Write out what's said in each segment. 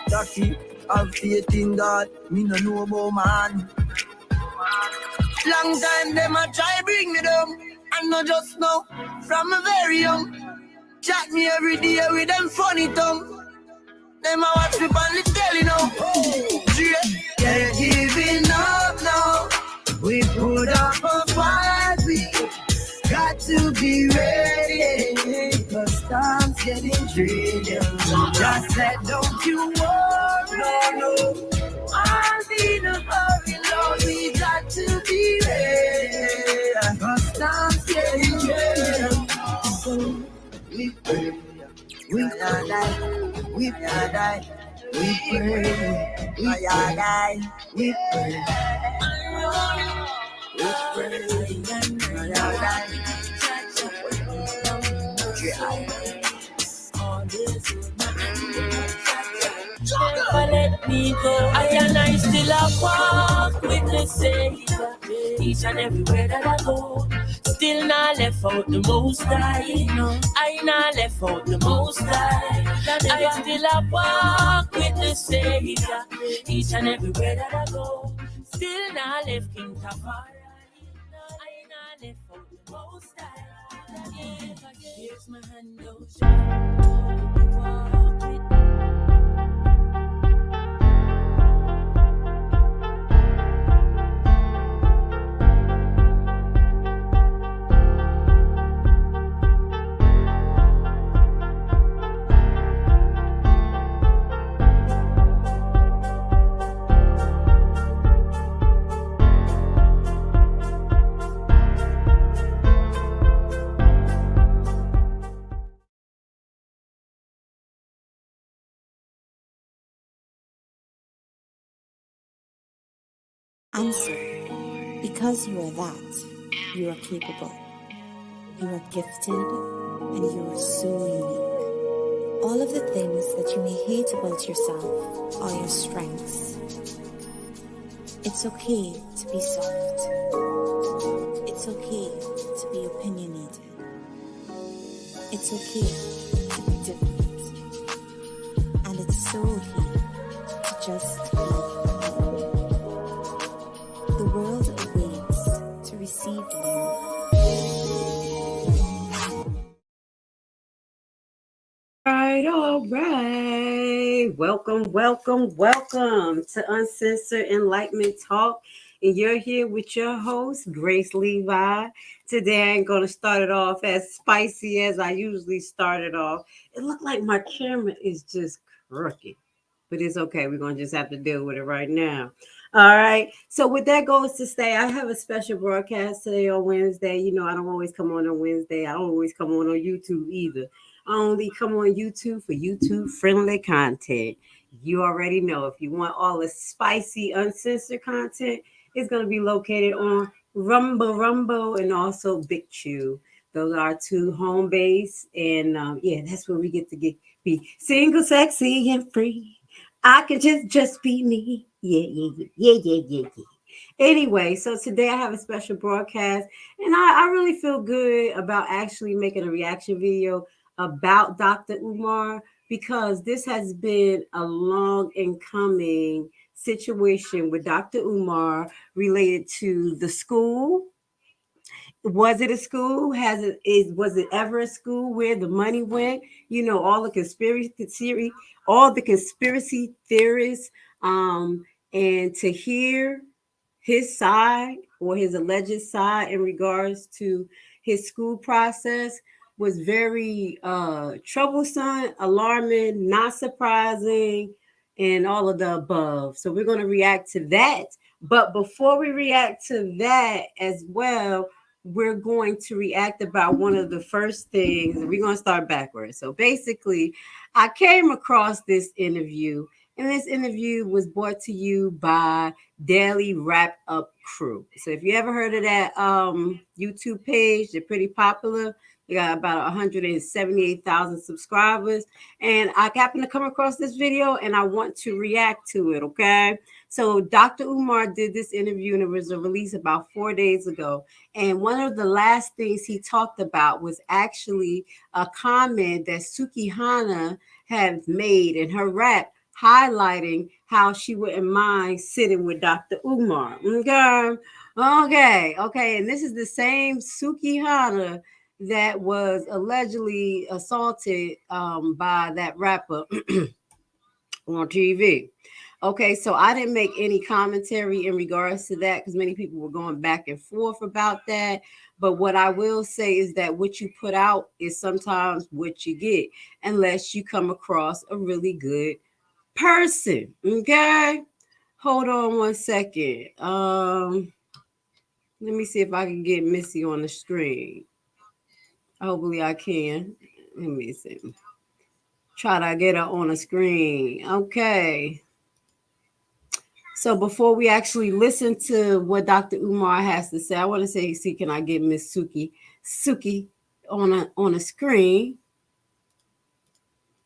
Daddy, have faith in God. Me no know about man. Long time them a try bring me down, and not just now. From a very young, chat me every day with them funny tongue. Them a watch me on the telly now. They're giving up now. We put up a fight. We got to be ready. Cause time's getting tricky. Just said, don't you worry. No. I'll be in a hurry, Lord. We got to be ready. Cause time's getting tricky. So we pray. We are die, we are die, we pray, we are die, we pray, we are die. Never let me go. I and I still a walk with the Savior. Each and everywhere that I go. Still not left out the Most High. No, I not left out the Most High. I still a walk with the Savior. Each and everywhere that I go. Still not left King Tafari. I not left out the Most High. Here's my hand, walk with Answer, because you are that, you are capable, you are gifted, and you are so unique. All of the things that you may hate about yourself are your strengths. It's okay to be soft. It's okay to be opinionated. It's okay to be different. And it's so okay to just be. The world awaits to receive you. All right. Welcome to Uncensored Enlightenment Talk. And you're here with your host, Grace Levi. Today, I ain't going to start it off as spicy as I usually start it off. It looked like my camera is just crooked, but it's okay. We're going to just have to deal with it right now. All right. So with that goes to say, I have a special broadcast today on Wednesday. You know, I don't always come on Wednesday. I don't always come on YouTube either. I only come on YouTube for YouTube-friendly content. You already know if you want all the spicy, uncensored content, it's going to be located on Rumble, and also Big Chew. Those are our two home base. And that's where we get to be single, sexy, and free. I can just be me. Yeah. Anyway, so today I have a special broadcast, and I really feel good about actually making a reaction video about Dr. Umar, because this has been a long and coming situation with Dr. Umar related to the school. Was it a school? Was it ever a school where the money went? You know, all the conspiracy theories, and to hear his side or his alleged side in regards to his school process was very troublesome, alarming, not surprising, and all of the above. So we're going to react to that. But before we react to that as well, we're going to react about one of the first things. We're going to start backwards. So basically, I came across this interview, and this interview was brought to you by Daily Wrap Up Crew. So if you ever heard of that YouTube page, they're pretty popular. They got about 178,000 subscribers. And I happened to come across this video, and I want to react to it, okay? So Dr. Umar did this interview, and it was released about 4 days ago. And one of the last things he talked about was actually a comment that Sukihana had made in her rap, highlighting how she wouldn't mind sitting with Dr. Umar. Okay. And this is the same Sukihana that was allegedly assaulted by that rapper on TV. Okay, so I didn't make any commentary in regards to that because many people were going back and forth about that. But what I will say is that what you put out is sometimes what you get, unless you come across a really good person. Okay, hold on one second. Let me see if I can get Missy on the screen. Hopefully, I can. Let me see. Try to get her on the screen. Okay. So before we actually listen to what Dr. Umar has to say, I want to say, see, can I get Miss Suki on a screen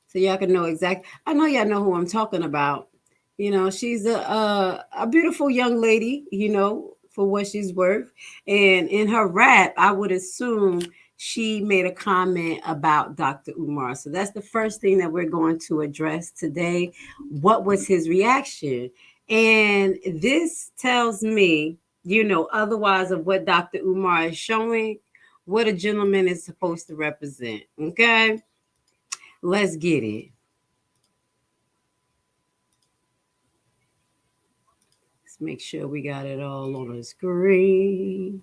so y'all can know exactly. I know y'all know who I'm talking about. You know, she's a beautiful young lady. You know, for what she's worth, and in her rap, I would assume she made a comment about Dr. Umar. So that's the first thing that we're going to address today. What was his reaction? And this tells me, you know, otherwise of what Dr. Umar is showing, what a gentleman is supposed to represent. Okay, let's get it. Let's make sure we got it all on the screen.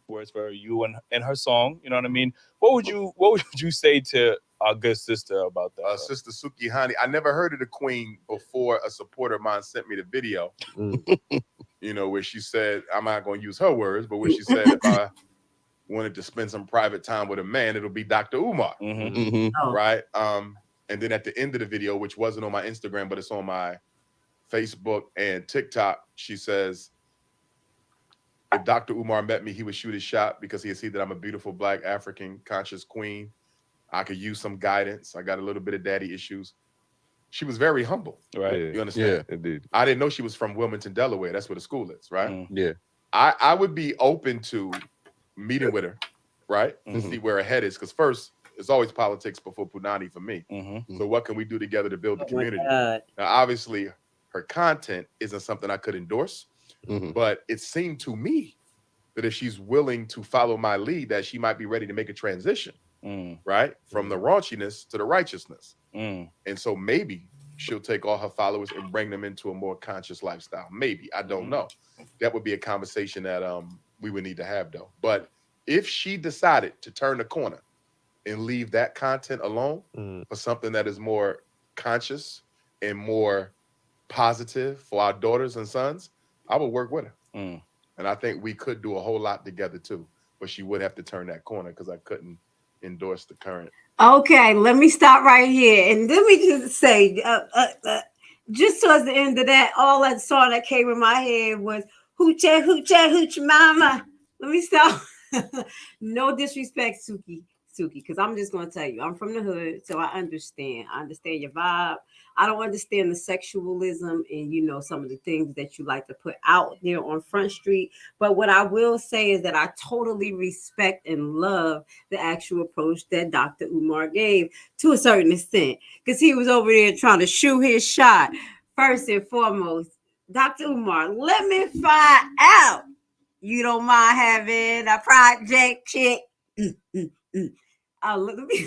Words for you and her song. You know what I mean? What would you say to our good sister about that? Sister Sukihana. I never heard of the Queen before a supporter of mine sent me the video. You know, where she said, I'm not going to use her words, but where she said, if I wanted to spend some private time with a man, it'll be Dr. Umar. Right? And then at the end of the video, which wasn't on my Instagram, but it's on my Facebook and TikTok, she says, if Dr. Umar met me, he would shoot his shot because he would see that I'm a beautiful Black African conscious queen. I could use some guidance. I got a little bit of daddy issues. She was very humble, right? Yeah. You understand? Yeah, indeed. I didn't know she was from Wilmington, Delaware. That's where the school is, right? Yeah. I would be open to meeting with her, right? To see where her head is. Because first, it's always politics before Punani for me. So what can we do together to build the community? Now, obviously, her content isn't something I could endorse. But it seemed to me that if she's willing to follow my lead, that she might be ready to make a transition, right? From the raunchiness to the righteousness. And so maybe she'll take all her followers and bring them into a more conscious lifestyle. Maybe, I don't know. That would be a conversation that we would need to have though. But if she decided to turn the corner and leave that content alone for something that is more conscious and more positive for our daughters and sons, I would work with her. And I think we could do a whole lot together too. But she would have to turn that corner because I couldn't endorse the current. Okay, let me stop right here. And let me just say, just towards the end of that, all that song that came in my head was hoochie, hoochie, hoochie mama. Let me stop. No disrespect, Suki, because I'm just going to tell you, I'm from the hood, so I understand. I understand your vibe. I don't understand the sexualism and, you know, some of the things that you like to put out there on Front Street. But what I will say is that I totally respect and love the actual approach that Dr. Umar gave to a certain extent, because he was over there trying to shoot his shot. First and foremost, Dr. Umar, let me find out you don't mind having a project chick. Let me.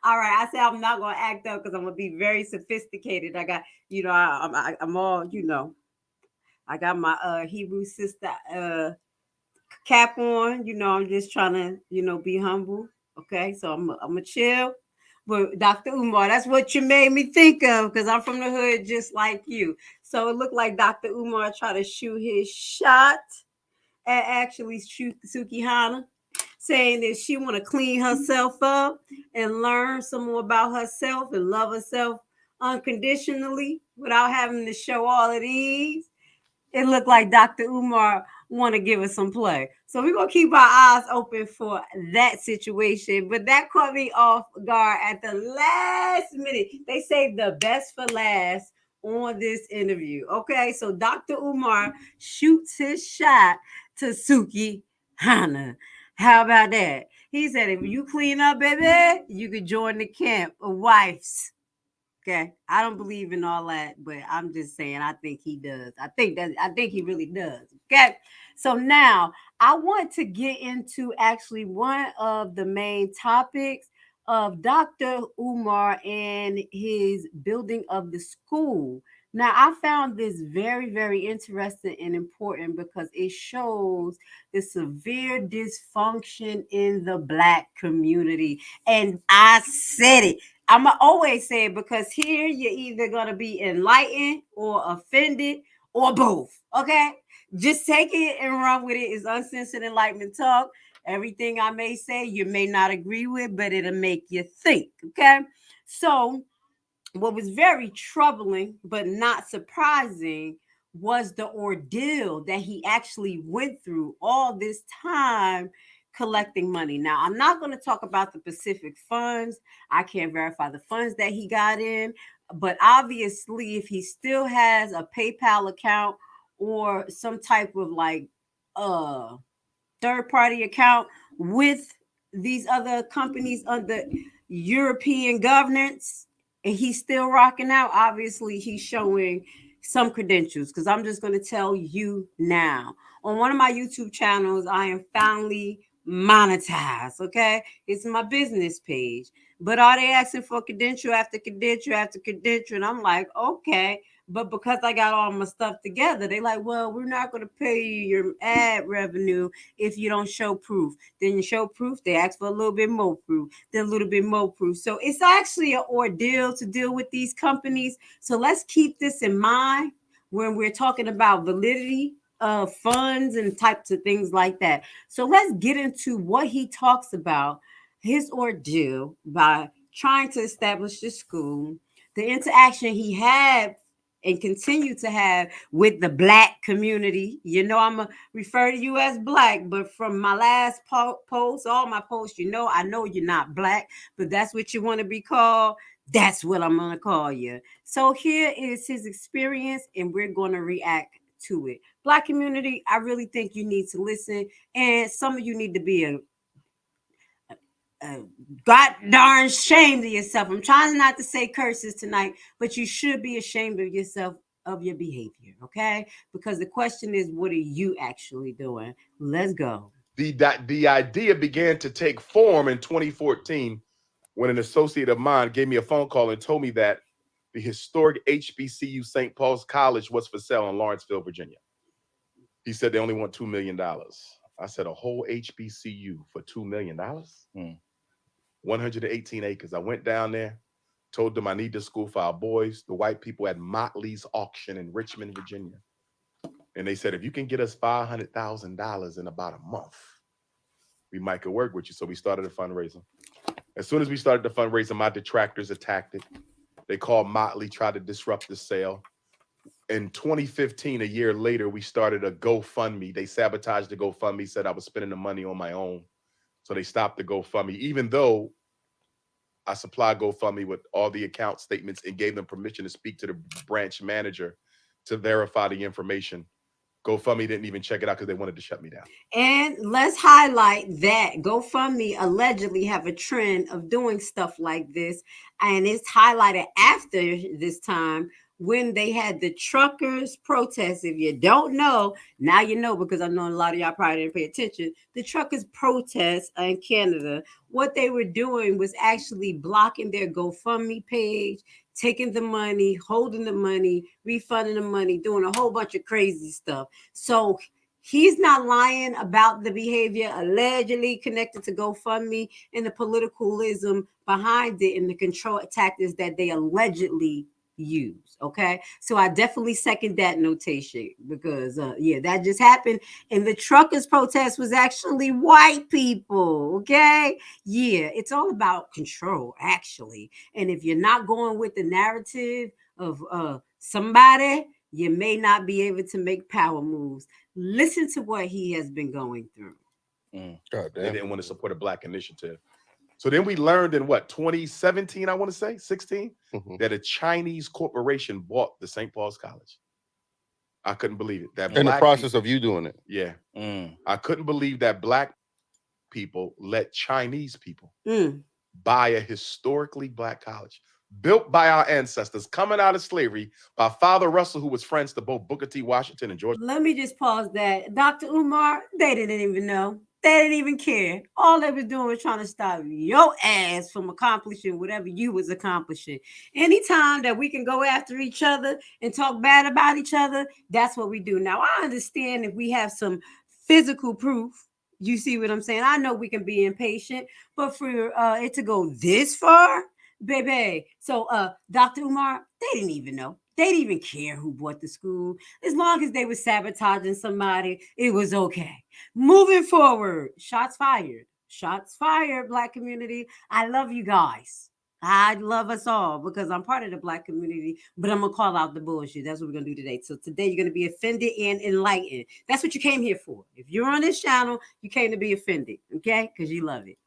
All right, I said I'm not gonna act up because I'm gonna be very sophisticated. I got, you know, I'm all, you know, I got my Hebrew sister cap on. You know, I'm just trying to, you know, be humble. Okay, so I'm a chill. But Dr. Umar, that's what you made me think of because I'm from the hood just like you. So it looked like Dr. Umar tried to shoot his shot at actually shoot Sukihana, saying that she want to clean herself up and learn some more about herself and love herself unconditionally without having to show all of these. It looked like Dr. Umar want to give us some play. So we're going to keep our eyes open for that situation. But that caught me off guard at the last minute. They saved the best for last on this interview. Okay, so Dr. Umar shoots his shot to Sukihana. How about that? He said, if you clean up, baby, you could join the camp of wives. Okay, I don't believe in all that, but I'm just saying I think he does. I think he really does. Okay, so now I want to get into actually one of the main topics of Dr. Umar and his building of the school. Now, I found this very, very interesting and important because it shows the severe dysfunction in the Black community. And I said it. I'm going to always say it because here you're either going to be enlightened or offended or both. Okay? Just take it and run with it. It's uncensored enlightenment talk. Everything I may say, you may not agree with, but it'll make you think. Okay? So, what was very troubling but not surprising was the ordeal that he actually went through all this time collecting money. Now, I'm not going to talk about the Pacific funds. I can't verify the funds that he got in, but obviously, if he still has a PayPal account or some type of like third party account with these other companies under European governance, and he's still rocking out, obviously he's showing some credentials. Because I'm just going to tell you now, on one of my YouTube channels, I am finally monetized. Okay, it's my business page, but are they asking for credential after credential after credential? And I'm like, okay. But because I got all my stuff together, they like, well, we're not going to pay you your ad revenue if you don't show proof. Then you show proof, they ask for a little bit more proof, then a little bit more proof. So it's actually an ordeal to deal with these companies. So let's keep this in mind when we're talking about validity of funds and types of things like that. So let's get into what he talks about, his ordeal by trying to establish the school, the interaction he had and continue to have with the Black community. You know, I'm going to refer to you as Black, but from my last post, all my posts, I know you're not Black, but that's what you want to be called. That's what I'm going to call you. So here is his experience, and we're going to react to it. Black community, I really think you need to listen, and some of you need to be a God darn ashamed of yourself. I'm trying not to say curses tonight, but you should be ashamed of yourself, of your behavior, okay? Because the question is, what are you actually doing? Let's go. The idea began to take form in 2014 when an associate of mine gave me a phone call and told me that the historic HBCU St. Paul's College was for sale in Lawrenceville, Virginia. He said they only want $2 million. I said, a whole HBCU for $2 million? 118 acres. I went down there, told them I need this school for our boys. The white people at Motley's auction in Richmond, Virginia. And they said, if you can get us $500,000 in about a month, we might could work with you. So we started a fundraiser. As soon as we started the fundraiser, my detractors attacked it. They called Motley, tried to disrupt the sale. In 2015, a year later, we started a GoFundMe. They sabotaged the GoFundMe, said I was spending the money on my own. So they stopped the GoFundMe, even though I supplied GoFundMe with all the account statements and gave them permission to speak to the branch manager to verify the information. GoFundMe didn't even check it out because they wanted to shut me down. And let's highlight that GoFundMe allegedly have a trend of doing stuff like this. And it's highlighted after this time when they had the truckers protest. If you don't know, now you know, because I know a lot of y'all probably didn't pay attention. The truckers protest in Canada, what they were doing was actually blocking their GoFundMe page, taking the money, holding the money, refunding the money, doing a whole bunch of crazy stuff. So he's not lying about the behavior allegedly connected to GoFundMe and the politicalism behind it and the control tactics that they allegedly use. Okay, so I definitely second that notation because that just happened, and the truckers protest was actually white people. Okay, it's all about control actually, and if you're not going with the narrative of somebody, you may not be able to make power moves. Listen to what he has been going through. God damn. They didn't want to support a Black initiative. So then we learned in 2017, I want to say, 16, that a Chinese corporation bought the St. Paul's College. I couldn't believe it. That in the process of you doing it. Yeah. I couldn't believe that Black people let Chinese people buy a historically Black college. built by our ancestors, coming out of slavery by Father Russell, who was friends to both Booker T. Washington and George. Let me just pause that. Dr. Umar, they didn't even know. They didn't even care. All they was doing was trying to stop your ass from accomplishing whatever you was accomplishing. Anytime that we can go after each other and talk bad about each other, that's what we do. Now, I understand if we have some physical proof. You see what I'm saying? I know we can be impatient, but for it to go this far, baby. So, Dr. Umar, they didn't even know. They didn't even care who bought the school. As long as they were sabotaging somebody, it was okay. Moving forward, shots fired. Shots fired, Black community. I love you guys. I love us all because I'm part of the Black community, but I'm going to call out the bullshit. That's what we're going to do today. So today you're going to be offended and enlightened. That's what you came here for. If you're on this channel, you came to be offended, okay? Because you love it.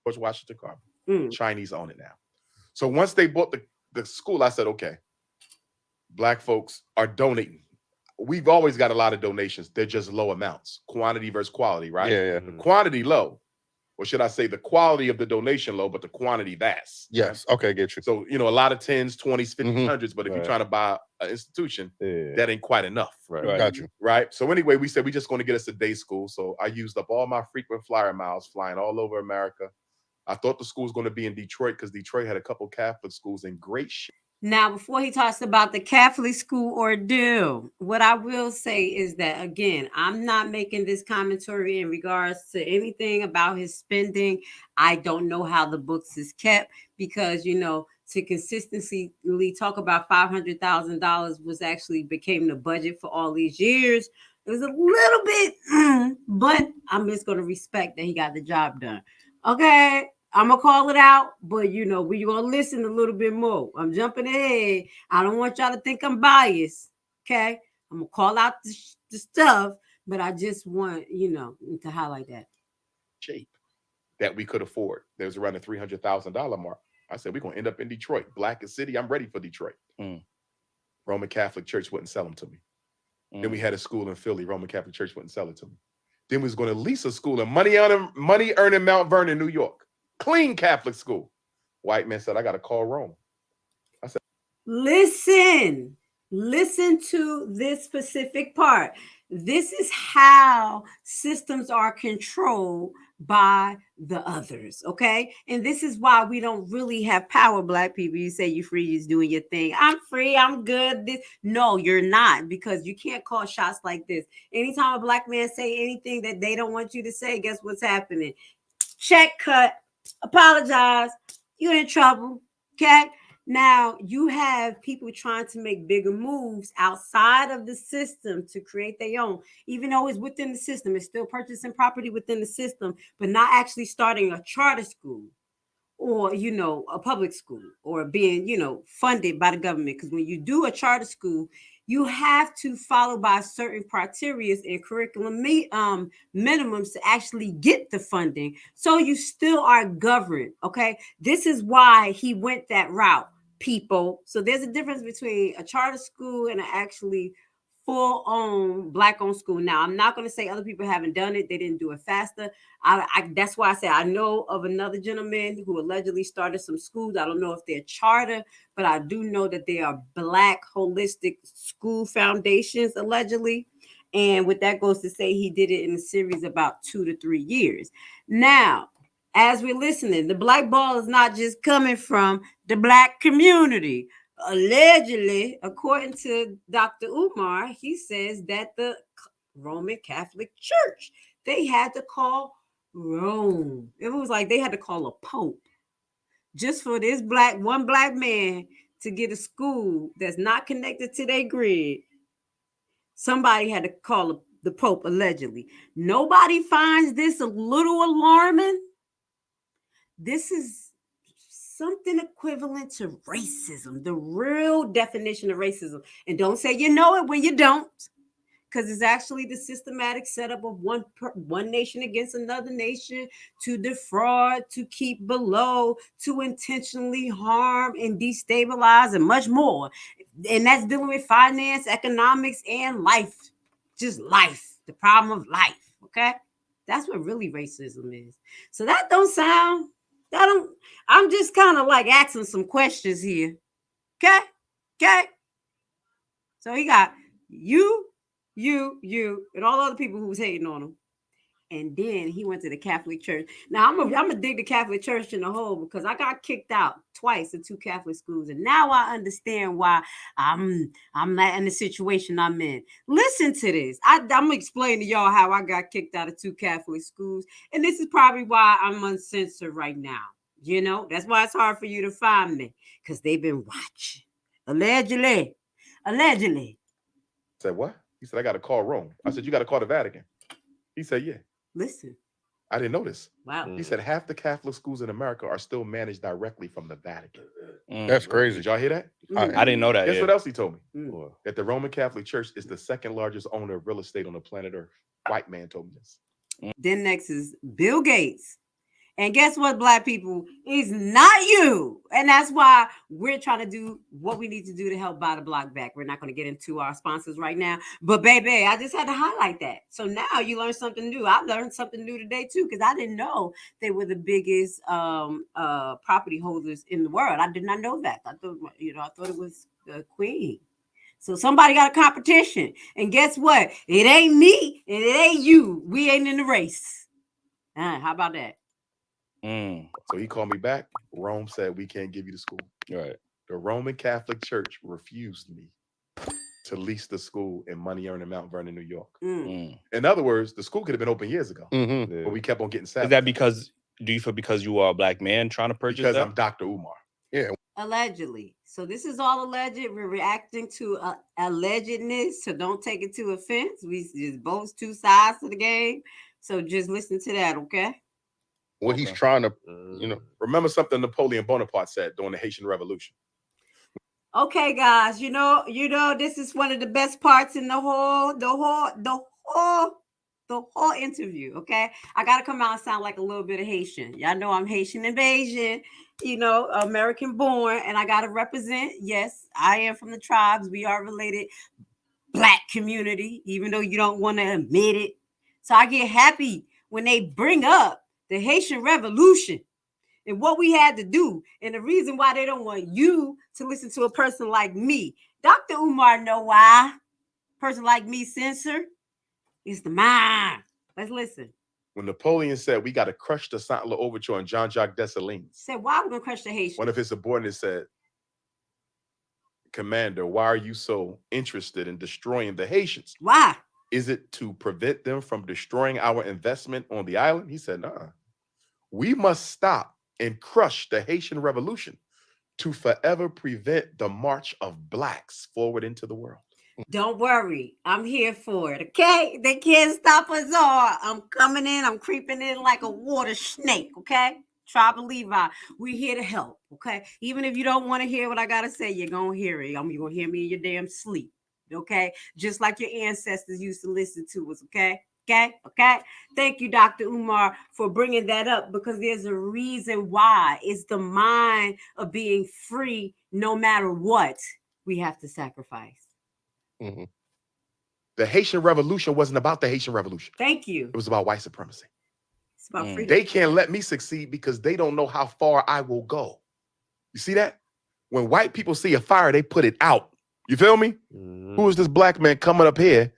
George Washington Carver. Chinese own it now. So once they bought the school, I said, okay, Black folks are donating. We've always got a lot of donations. They're just low amounts. Quantity versus quality, right? Yeah. The quantity low. Or should I say the quality of the donation low, but the quantity vast. Yes. Right? Okay, get you. So, a lot of 10s, 20s, 50s, 100s, but if you're trying to buy an institution, that ain't quite enough. Right. Got you. Right? So anyway, we said we're just going to get us a day school. So I used up all my frequent flyer miles flying all over America. I thought the school was going to be in Detroit because Detroit had a couple Catholic schools in great shape. Now, before he talks about the Catholic school ordeal, what I will say is that, again, I'm not making this commentary in regards to anything about his spending. I don't know how the books is kept because, to consistently talk about $500,000 was actually became the budget for all these years. It was a little bit, but I'm just going to respect that he got the job done. Okay. I'm going to call it out, but we're going to listen a little bit more. I'm jumping ahead. I don't want y'all to think I'm biased, okay? I'm going to call out the stuff, but I just want, to highlight that. Shape that we could afford. There was around the $300,000 mark. I said, we're going to end up in Detroit. Black city, I'm ready for Detroit. Roman Catholic Church wouldn't sell them to me. Then we had a school in Philly. Roman Catholic Church wouldn't sell it to me. Then we was going to lease a school in money-earning Mount Vernon, New York. Clean Catholic school. White man said, I got to call Rome. I said, listen to this specific part. This is how systems are controlled by the others, okay? And this is why we don't really have power, Black people. You say you're free, you're doing your thing. I'm free, I'm good. No, you're not, because you can't call shots like this. Anytime a Black man say anything that they don't want you to say, guess what's happening? Check cut. Apologize. You're in trouble. Okay. Now you have people trying to make bigger moves outside of the system to create their own, even though it's within the system. It's still purchasing property within the system, but not actually starting a charter school or, a public school or being, funded by the government. Because when you do a charter school, you have to follow by certain criteria and curriculum minimums to actually get the funding. So you still are governed, okay? This is why he went that route, people. So there's a difference between a charter school and an actually full-on Black-owned school. Now, I'm not going to say other people haven't done it. They didn't do it faster. That's why I say I know of another gentleman who allegedly started some schools. I don't know if they're charter, but I do know that they are Black holistic school foundations, allegedly. And what that goes to say, he did it in a series about 2 to 3 years. Now, as we're listening, the black ball is not just coming from the Black community. Allegedly, according to Dr. Umar, he says that the Roman Catholic Church, they had to call Rome. It was like they had to call a pope just for this one black man to get a school that's not connected to their grid. Somebody had to call the pope, allegedly. Nobody finds this a little alarming. This is something equivalent to racism, the real definition of racism. And don't say you know it when you don't, because it's actually the systematic setup of one nation against another nation to defraud, to keep below, to intentionally harm and destabilize, and much more. And that's dealing with finance, economics, and life. Just life, the problem of life, okay? That's what really racism is. So that don't sound I'm just kind of like asking some questions here. Okay. So he got you, and all other people who was hating on him. And then he went to the Catholic Church. Now I'm gonna dig the Catholic Church in the hole because I got kicked out twice in 2 Catholic schools, and now I understand why I'm not in the situation I'm in. Listen to this. I'm gonna explain to y'all how I got kicked out of 2 Catholic schools, and this is probably why I'm uncensored right now. You know, that's why it's hard for you to find me because they've been watching. Allegedly. Said what? He said I got to call Rome. I said you got to call the Vatican. He said yeah. Listen. I didn't know this. Wow. He said half the Catholic schools in America are still managed directly from the Vatican. That's crazy. Did y'all hear that? I didn't know that. Guess what else he told me? That the Roman Catholic Church is the 2nd largest owner of real estate on the planet Earth. White man told me this. Then next is Bill Gates. And guess what, Black people? It's not you. And that's why we're trying to do what we need to do to help buy the block back. We're not going to get into our sponsors right now. But baby, I just had to highlight that. So now you learned something new. I learned something new today too, because I didn't know they were the biggest property holders in the world. I did not know that. I thought it was the Queen. So somebody got a competition. And guess what? It ain't me and it ain't you. We ain't in the race. How about that? So he called me back. Rome said we can't give you the school. Right. The Roman Catholic Church refused me to lease the school in money earning Mount Vernon, New York. In other words, the school could have been open years ago, but we kept on getting sabotaged. Is that because? Do you feel because you are a Black man trying to purchase? Because I'm Dr. Umar. Yeah. Allegedly. So this is all alleged. We're reacting to allegedness. So don't take it to offense. We just both 2 sides to the game. So just listen to that, okay? What he's trying to, remember something Napoleon Bonaparte said during the Haitian Revolution. Okay, guys, you know, this is one of the best parts in the whole interview. Okay, I gotta come out and sound like a little bit of Haitian. Y'all know I'm Haitian invasion, American born, and I gotta represent. Yes, I am from the tribes. We are related, Black community, even though you don't want to admit it. So I get happy when they bring up the Haitian Revolution and what we had to do, and the reason why they don't want you to listen to a person like me. Dr. Umar know why. Person like me censor is the mind. Let's listen. When Napoleon said we got to crush the Saint-Lô Overture and Jean-Jacques Dessalines. Said, why are we going to crush the Haitians? One of his subordinates said, Commander, why are you so interested in destroying the Haitians? Why? Is it to prevent them from destroying our investment on the island? He said, nah. We must stop and crush the Haitian Revolution to forever prevent the march of Blacks forward into the world. Don't worry. I'm here for it, okay? They can't stop us all. I'm coming in. I'm creeping in like a water snake, okay? Tribal Levi, we're here to help, okay? Even if you don't want to hear what I got to say, you're going to hear it. You're going to hear me in your damn sleep, okay? Just like your ancestors used to listen to us, okay? Okay. Thank you, Dr. Umar, for bringing that up, because there's a reason why. It's the mind of being free no matter what we have to sacrifice. The Haitian Revolution wasn't about the Haitian Revolution. Than't you. It was about white supremacy. It's about freedom. They can't let me succeed because they don't know how far I will go. You see that? When white people see a fire, they put it out. You feel me? Who is this Black man coming up here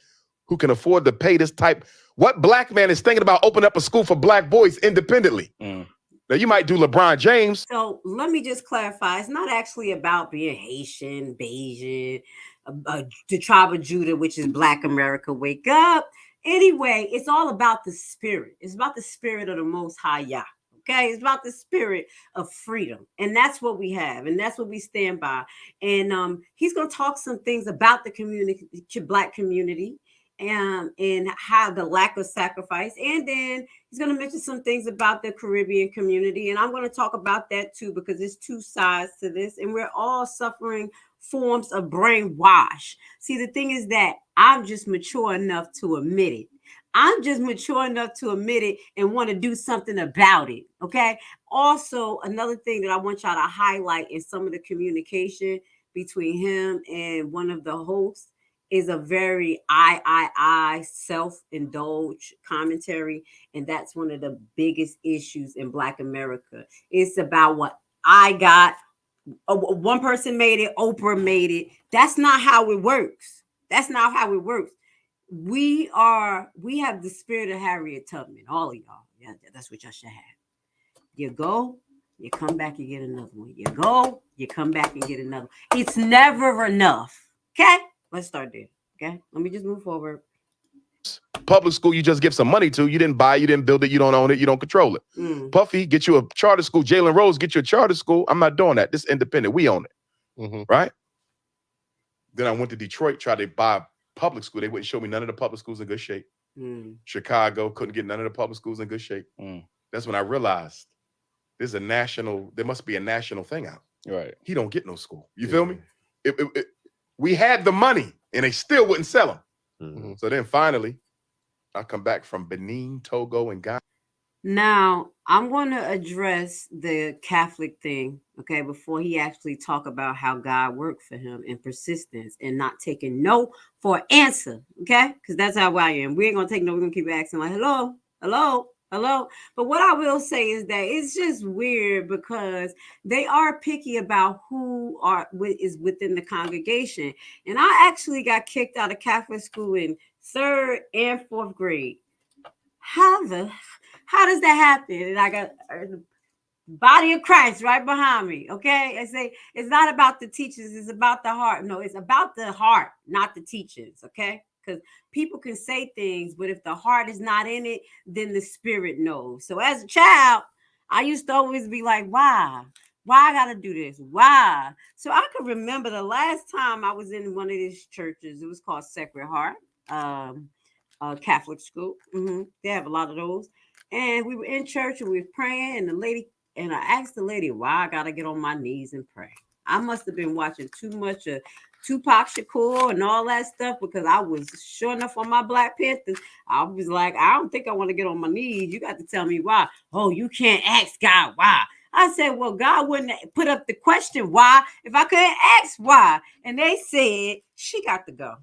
who can afford to pay this type? What Black man is thinking about opening up a school for Black boys independently? Now, you might do LeBron James. So let me just clarify. It's not actually about being Haitian, Bayesian, the tribe of Judah, which is Black America. Wake up. Anyway, it's all about the spirit. It's about the spirit of the Most High Yah. Okay, it's about the spirit of freedom. And that's what we have. And that's what we stand by. And he's going to talk some things about the community, Black community, and how the lack of sacrifice. And then he's going to mention some things about the Caribbean community. And I'm going to talk about that too, because there's 2 sides to this. And we're all suffering forms of brainwash. See, the thing is that I'm just mature enough to admit it. I'm just mature enough to admit it and want to do something about it. Okay. Also, another thing that I want y'all to highlight is some of the communication between him and one of the hosts. is a very I self-indulge commentary, and that's one of the biggest issues in Black America. It's about what I got. One person made it, Oprah made it. That's not how it works. That's not how it works. We have the spirit of Harriet Tubman, all of y'all. Yeah, that's what y'all should have. You go, you come back, you get another one. You go, you come back and get another. It's never enough. Okay? Let's start there. Okay? Let me just move forward. Public school, you just give some money to. You didn't buy, you didn't build it, you don't own it, you don't control it. Puffy, get you a charter school. Jalen Rose, get you a charter school. I'm not doing that. This is independent. We own it. Right? Then I went to Detroit, tried to buy public school. They wouldn't show me none of the public schools in good shape. Chicago, couldn't get none of the public schools in good shape. That's when I realized there must be a national thing out. Right. He don't get no school. You feel me? We had the money and they still wouldn't sell them. So then finally, I come back from Benin, Togo, and Ghana. Now, I'm going to address the Catholic thing, okay, before he actually talk about how God worked for him and persistence and not taking no for an answer, okay? Because that's how I am. We ain't going to take no. We're going to keep asking like, hello, hello, hello. But what I will say is that it's just weird because they are picky about who is within the congregation. And I actually got kicked out of Catholic school in 3rd and 4th grade. How does that happen? And I got the body of Christ right behind me. Okay. I say it's not about the teachers, it's about the heart. No, it's about the heart, not the teachers. Okay. Because people can say things, but if the heart is not in it, then the spirit knows. So as a child, I used to always be like, why? Why I gotta do this? Why? So I could remember the last time I was in one of these churches. It was called Sacred Heart, Catholic school. They have a lot of those. And we were in church and we were praying, and I asked the lady why I gotta get on my knees and pray. I must have been watching too much of Tupac Shakur and all that stuff because I was sure enough on my Black Panthers. I was like, I don't think I want to get on my knees. You got to tell me why. Oh, you can't ask God why. I said, well, God wouldn't put up the question why if I couldn't ask why. And they said, she got to go.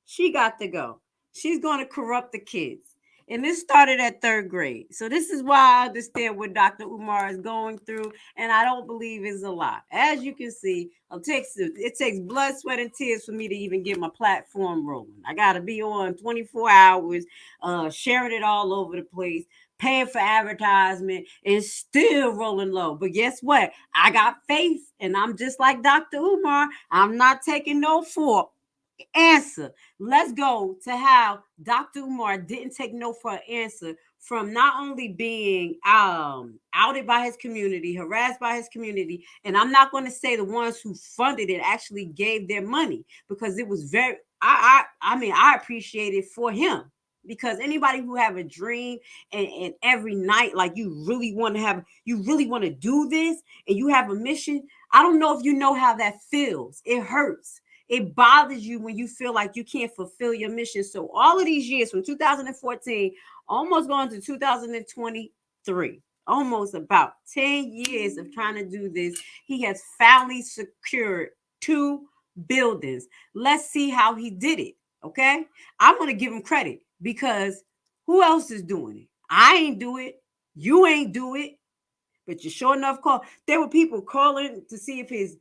She got to go. She's going to corrupt the kids. And this started at 3rd grade. So this is why I understand what Dr. Umar is going through. And I don't believe it's a lot. As you can see, it takes blood, sweat, and tears for me to even get my platform rolling. I got to be on 24 hours, sharing it all over the place, paying for advertisement, and still rolling low. But guess what? I got faith. And I'm just like Dr. Umar. I'm not taking no for answer. Let's go to how Dr. Umar didn't take no for an answer from not only being outed by his community, harassed by his community, and I'm not going to say the ones who funded it actually gave their money because it was very I appreciate it for him. Because anybody who have a dream and every night, like you really want to do this and you have a mission, I don't know if you know how that feels. It hurts. It bothers you when you feel like you can't fulfill your mission. So all of these years from 2014, almost going to 2023, almost about 10 years of trying to do this, he has finally secured 2 buildings. Let's see how he did it. Okay. I'm going to give him credit because who else is doing it? I ain't do it. You ain't do it. But you sure enough call. There were people calling to see if his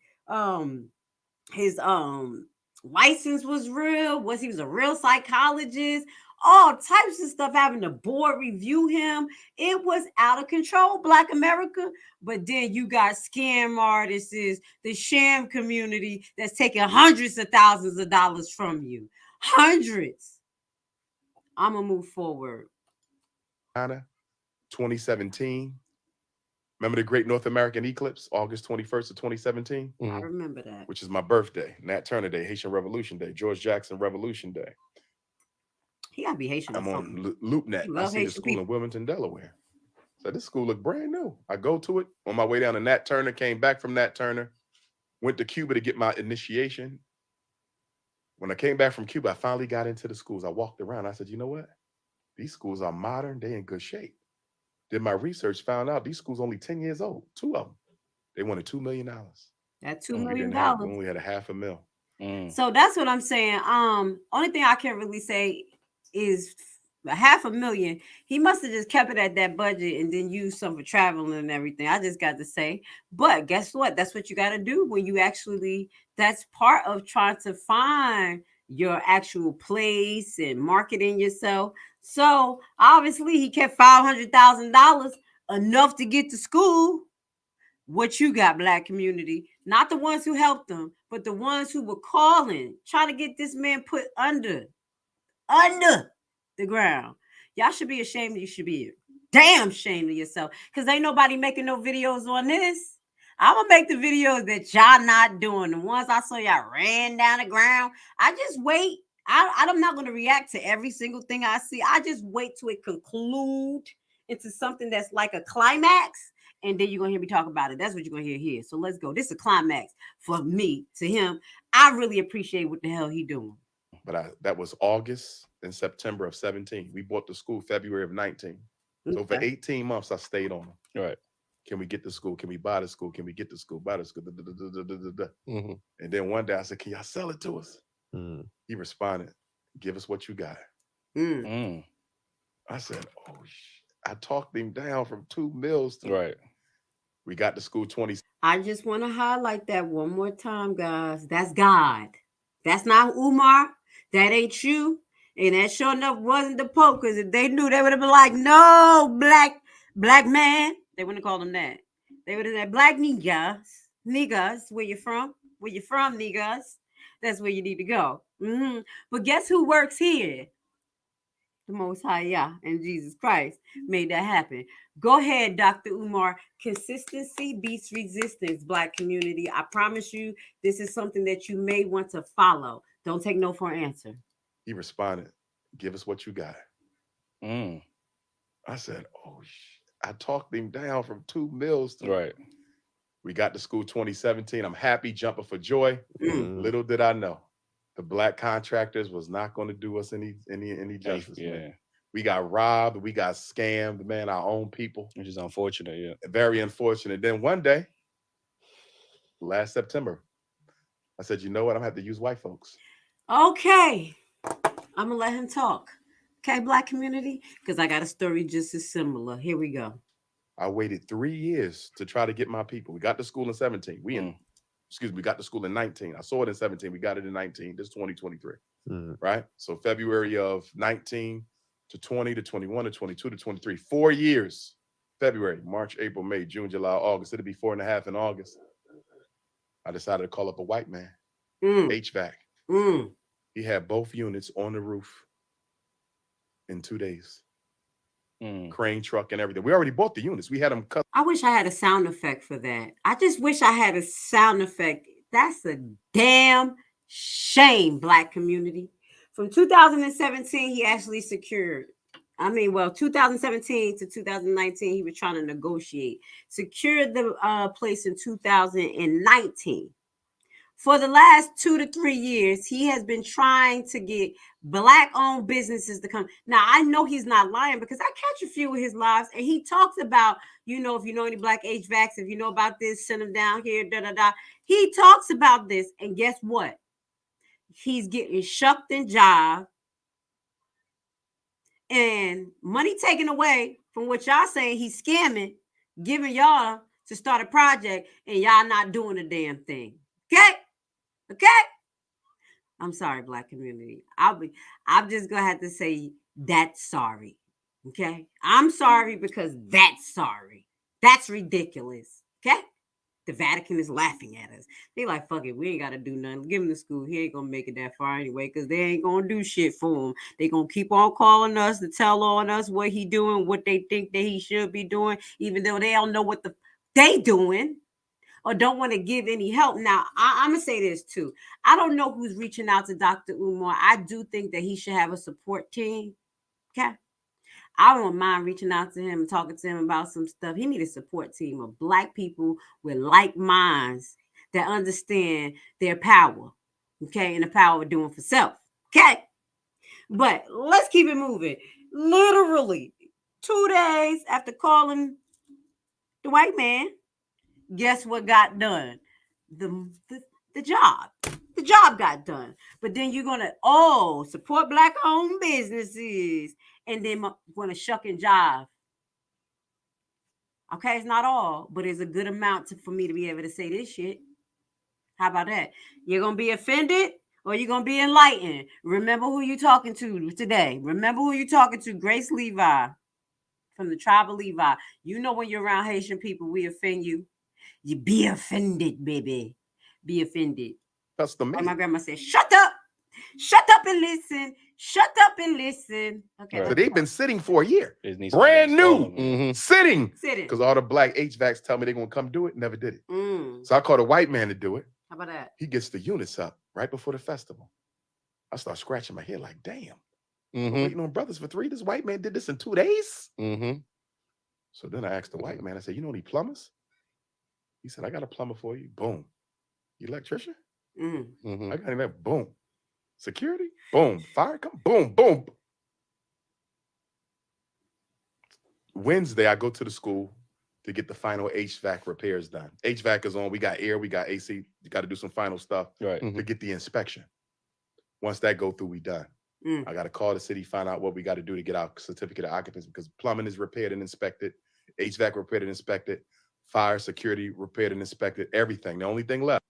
license was real, he was a real psychologist, all types of stuff, having the board review him. It was out of control, Black America. But then you got scam artists, the sham community that's taking hundreds of thousands of dollars from you. Hundreds. I'm gonna move forward. 2017. Remember the Great North American Eclipse, August 21st of 2017? I remember that. Which is my birthday, Nat Turner Day, Haitian Revolution Day, George Jackson Revolution Day. He gotta be Haitian. I'm on LoopNet. I see the school in Wilmington, Delaware. So this school looked brand new. I go to it on my way down to Nat Turner, came back from Nat Turner, went to Cuba to get my initiation. When I came back from Cuba, I finally got into the schools. I walked around. I said, you know what? These schools are modern. They in good shape. Did my research, found out these schools only 10 years old, 2 of them. They wanted $2 million. That $2 million. We only had $500,000. So that's what I'm saying. Only thing I can really say is $500,000. He must have just kept it at that budget and then used some for traveling and everything. I just got to say. But guess what? That's what you got to do when you actually, that's part of trying to find your actual place and marketing yourself. So obviously he kept $500,000, enough to get to school. What you got, Black community? Not the ones who helped them, but the ones who were calling, trying to get this man put under the ground. Y'all should be ashamed. You should be damn ashamed of yourself, because ain't nobody making no videos on this. I'm gonna make the videos that y'all not doing. The ones I saw y'all ran down the ground. I just wait. I'm not gonna react to every single thing I see. I just wait till it conclude into something that's like a climax, and then you're gonna hear me talk about it. That's what you're gonna hear here. So let's go. This is a climax for me to him. I really appreciate what the hell he doing. But that was August and September of 17. We bought the school February of 19. So for 18 months, I stayed on them. Right. Can we get the school? Can we buy the school? Can we get the school? Buy the school? And then one day I said, can y'all sell it to us? He responded, give us what you got. I said, oh, I talked him down from $2 million to right. We got the school 20. I just want to highlight that one more time, guys. That's God. That's not Umar. That ain't you. And that sure enough wasn't the Pope, because if they knew, they would have been like, no, black man. They wouldn't have called him that. They would have said, black niggas, where you from? Where you from, niggas? That's where you need to go. But guess who works here? The Most High Yah and Jesus Christ made that happen. Go ahead, Dr. Umar. Consistency beats resistance, Black community. I promise you, this is something that you may want to follow. Don't take no for an answer. He responded, give us what you got. I said, oh, I talked him down from $2 million to right. We got to school 2017. I'm happy, jumping for joy. Little did I know, the Black contractors was not going to do us any justice. Yeah. Man. We got robbed. We got scammed, man, our own people. Which is unfortunate, yeah. Very unfortunate. Then one day, last September, I said, you know what? I'm going to have to use white folks. Okay. I'm going to let him talk. Okay, Black community? Because I got a story just as similar. Here we go. I waited 3 years to try to get my people. We got to school in 17. We got to school in 19. I saw it in 17. We got it in 19. This is 2023, right? So February of 19 to 20 to 21 to 22 to 23. 4 years. February, March, April, May, June, July, August. It'll be 4.5 in August. I decided to call up a white man, HVAC. He had both units on the roof in 2 days. Crane truck and everything. We already bought the units. We had them cut. I wish I had a sound effect for that. I just wish I had a sound effect. That's a damn shame, Black community. From 2017, he actually secured. 2017 to 2019, he was trying to negotiate. Secured the place in 2019. For the last 2 to 3 years, he has been trying to get Black-owned businesses to come. Now, I know he's not lying, because I catch a few of his lives, and he talks about, if you know any Black HVACs, if you know about this, send them down here, da-da-da. He talks about this, and guess what? He's getting shucked and jived, and money taken away from what y'all saying he's scamming, giving y'all to start a project, and y'all not doing a damn thing. Okay? I'm sorry, Black community. I'm just gonna have to say that's sorry. Okay? I'm sorry because that's sorry. That's ridiculous. Okay? The Vatican is laughing at us. They like, fuck it, we ain't gotta do nothing. Give him the school. He ain't gonna make it that far anyway, because they ain't gonna do shit for him. They gonna keep on calling us to tell on us what he doing, what they think that he should be doing, even though they don't know what they doing. Or don't want to give any help. Now, I'm going to say this too. I don't know who's reaching out to Dr. Umar. I do think that he should have a support team. Okay? I don't mind reaching out to him and talking to him about some stuff. He needs a support team of Black people with like minds that understand their power. Okay? And the power of doing for self. Okay? But let's keep it moving. Literally 2 days after calling the white man, guess what got done? The job. The job got done. But then you're going to, support Black-owned businesses. And then going to shuck and jive. Okay, it's not all, but it's a good amount for me to be able to say this shit. How about that? You're going to be offended or you're going to be enlightened. Remember who you're talking to today. Remember who you're talking to. Grace Levi from the tribe of Levi. You know when you're around Haitian people, we offend you. You be offended, baby. Be offended. That's the man. And my grandma said, shut up. Shut up and listen. Shut up and listen. Okay. So they've been sitting for a year. Brand new. Sitting. Sitting. Because all the black HVACs tell me they're going to come do it. Never did it. So I called a white man to do it. How about that? He gets the units up right before the festival. I start scratching my head like, damn. Waiting on brothers for 3. This white man did this in 2 days. So then I asked the white man, I said, you know any plumbers? He said, I got a plumber for you. Boom. You electrician? I got him there. Boom. Security? Boom. Fire come? Boom, boom. Wednesday, I go to the school to get the final HVAC repairs done. HVAC is on. We got air. We got AC. You got to do some final stuff to get the inspection. Once that go through, we done. I got to call the city, find out what we got to do to get our certificate of occupancy because plumbing is repaired and inspected, HVAC repaired and inspected, fire, security repaired and inspected, everything. The only thing left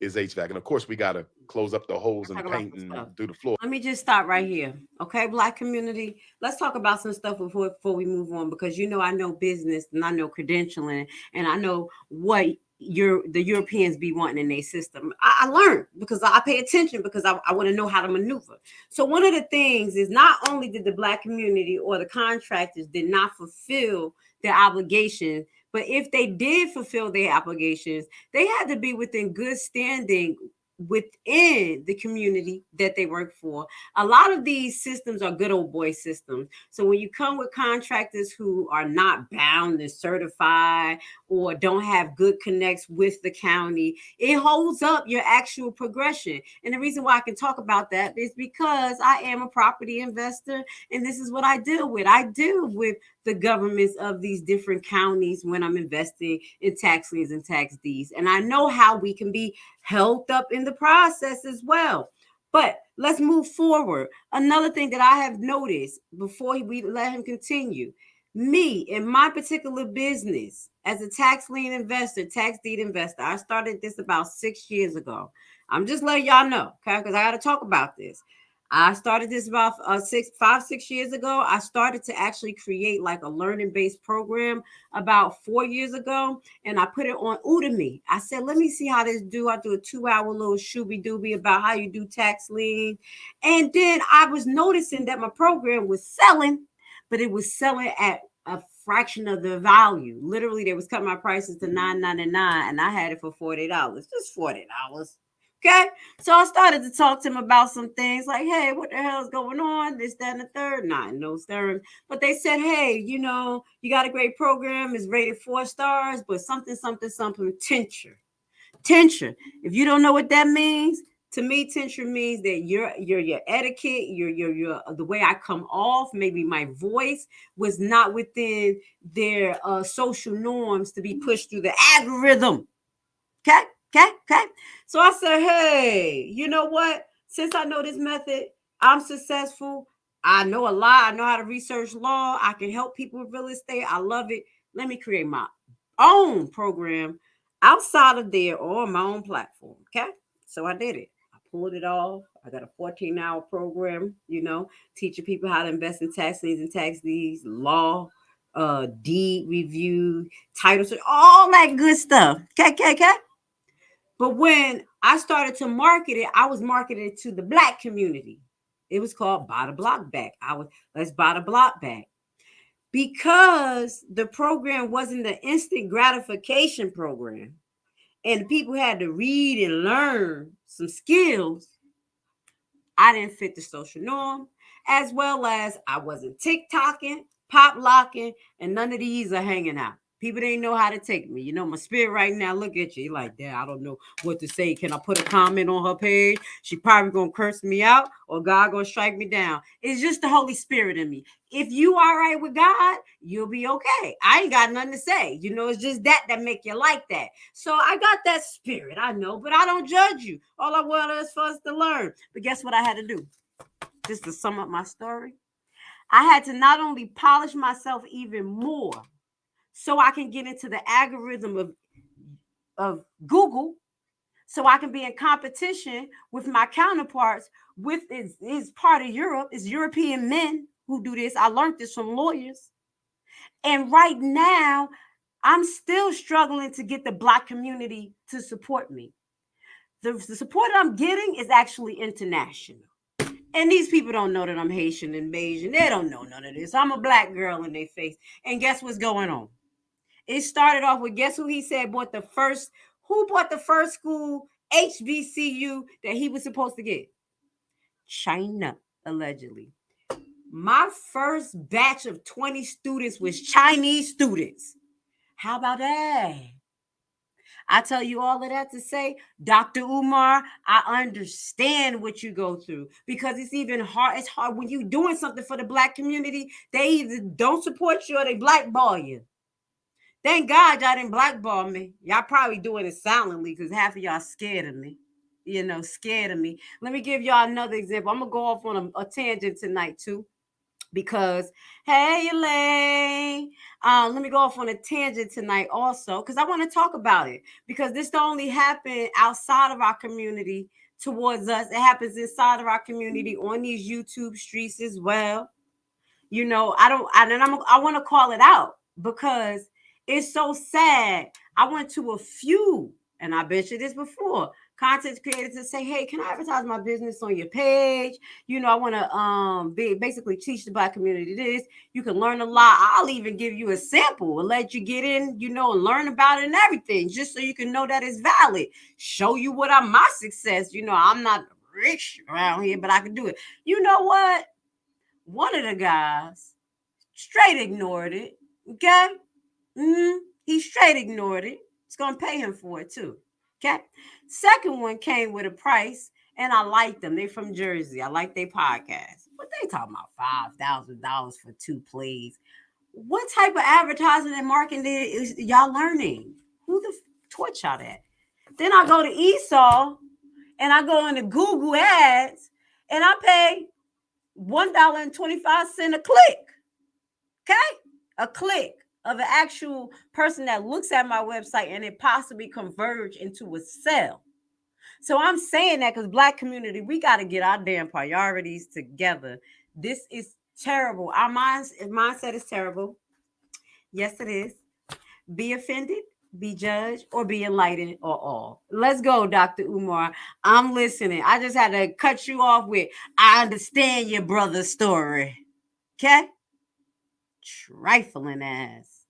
is HVAC. And of course, we got to close up the holes and paint and do the floor. Let me just stop right here. Okay, Black community. Let's talk about some stuff before we move on because I know business and I know credentialing and I know what the Europeans be wanting in their system. I learned because I pay attention because I want to know how to maneuver. So one of the things is not only did the Black community or the contractors did not fulfill their obligations, but if they did fulfill their obligations, they had to be within good standing within the community that they work for. A lot of these systems are good old boy systems. So when you come with contractors who are not bound and certified or don't have good connects with the county, it holds up your actual progression. And the reason why I can talk about that is because I am a property investor and this is what I deal with. I deal with the governments of these different counties when I'm investing in tax liens and tax deeds. And I know how we can be held up in the process as well. But let's move forward. Another thing that I have noticed before we let him continue, me in my particular business as a tax lien investor, tax deed investor, I started this about 6 years ago. I'm just letting y'all know, okay? Because I got to talk about this. I started this about 6 years ago. I started to actually create like a learning-based program about 4 years ago, and I put it on Udemy. I said, let me see how this do. I do a 2-hour little shooby-dooby about how you do tax lien. And then I was noticing that my program was selling, but it was selling at a fraction of the value. Literally, they was cutting my prices to $9.99, and I had it for $40. Just $40. Okay, so I started to talk to him about some things like, hey, what the hell is going on? This, that, and the third. Not no stirring. But they said, hey, you got a great program. It's rated 4 stars, but something, tincture. Tincture. If you don't know what that means, to me, tincture means that your etiquette, your the way I come off, maybe my voice was not within their social norms to be pushed through the algorithm. Okay. So I said, hey, you know what? Since I know this method, I'm successful. I know a lot. I know how to research law. I can help people with real estate. I love it. Let me create my own program outside of there or on my own platform. Okay. So I did it. I pulled it off. I got a 14-hour program, teaching people how to invest in tax liens and tax deeds, law, deed review, title search, all that good stuff. Okay. But when I started to market it, I was marketed to the Black community. It was called Buy the Block Back. Let's buy the block back. Because the program wasn't the instant gratification program, and people had to read and learn some skills, I didn't fit the social norm, as well as I wasn't TikToking, pop locking, and none of these are hanging out. People didn't know how to take me. You know, my spirit right now, look at you. You're like, Dad, I don't know what to say. Can I put a comment on her page? She probably going to curse me out or God going to strike me down. It's just the Holy Spirit in me. If you all right with God, you'll be okay. I ain't got nothing to say. You know, it's just that make you like that. So I got that spirit, I know, but I don't judge you. All I want is for us to learn. But guess what I had to do? Just to sum up my story. I had to not only polish myself even more so I can get into the algorithm of Google, so I can be in competition with my counterparts, with is part of Europe, it's European men who do this. I learned this from lawyers. And right now, I'm still struggling to get the Black community to support me. The support I'm getting is actually international. And these people don't know that I'm Haitian and Bayesian. They don't know none of this. I'm a Black girl in their face. And guess what's going on? It started off with, guess who he said who bought the first school HBCU that he was supposed to get? China, allegedly. My first batch of 20 students was Chinese students. How about that? I tell you all of that to say, Dr. Umar, I understand what you go through, because it's even hard. It's hard when you're doing something for the Black community. They either don't support you or they blackball you. Thank God y'all didn't blackball me. Y'all probably doing it silently because half of y'all scared of me. You know, scared of me. Let me give y'all another example. I'm going to go off on a tangent tonight too. Because, hey, Elaine, let me go off on a tangent tonight also, because I want to talk about it, because this don't only happen outside of our community towards us. It happens inside of our community on these YouTube streets as well. You know, I want to call it out because it's so sad. I went to a few, and I bet you this before, content creators to say, hey, can I advertise my business on your page? You know, I want to basically teach the Black community this. You can learn a lot. I'll even give you a sample and let you get in, you know, and learn about it and everything, just so you can know that it's valid. Show you what I'm my success. You know, I'm not rich around here, but I can do it. You know what? One of the guys straight ignored it. Okay? He straight ignored it. It's going to pay him for it too. Okay. Second one came with a price, and I like them. They from Jersey. I like their podcast. But they talking about $5,000 for 2 plays. What type of advertising and marketing is y'all learning? Who the taught y'all that? Then I go to Esau, and I go into Google Ads, and I pay $1.25 a click. Okay, a click of an actual person that looks at my website and it possibly converge into a sale. So I'm saying that because Black community, we got to get our damn priorities together. This is terrible. Our mindset is terrible. Yes, it is. Be offended, be judged, or be enlightened, or all. Let's go, Dr. Umar. I'm listening. I just had to cut you off with, I understand your brother's story. Okay? Trifling ass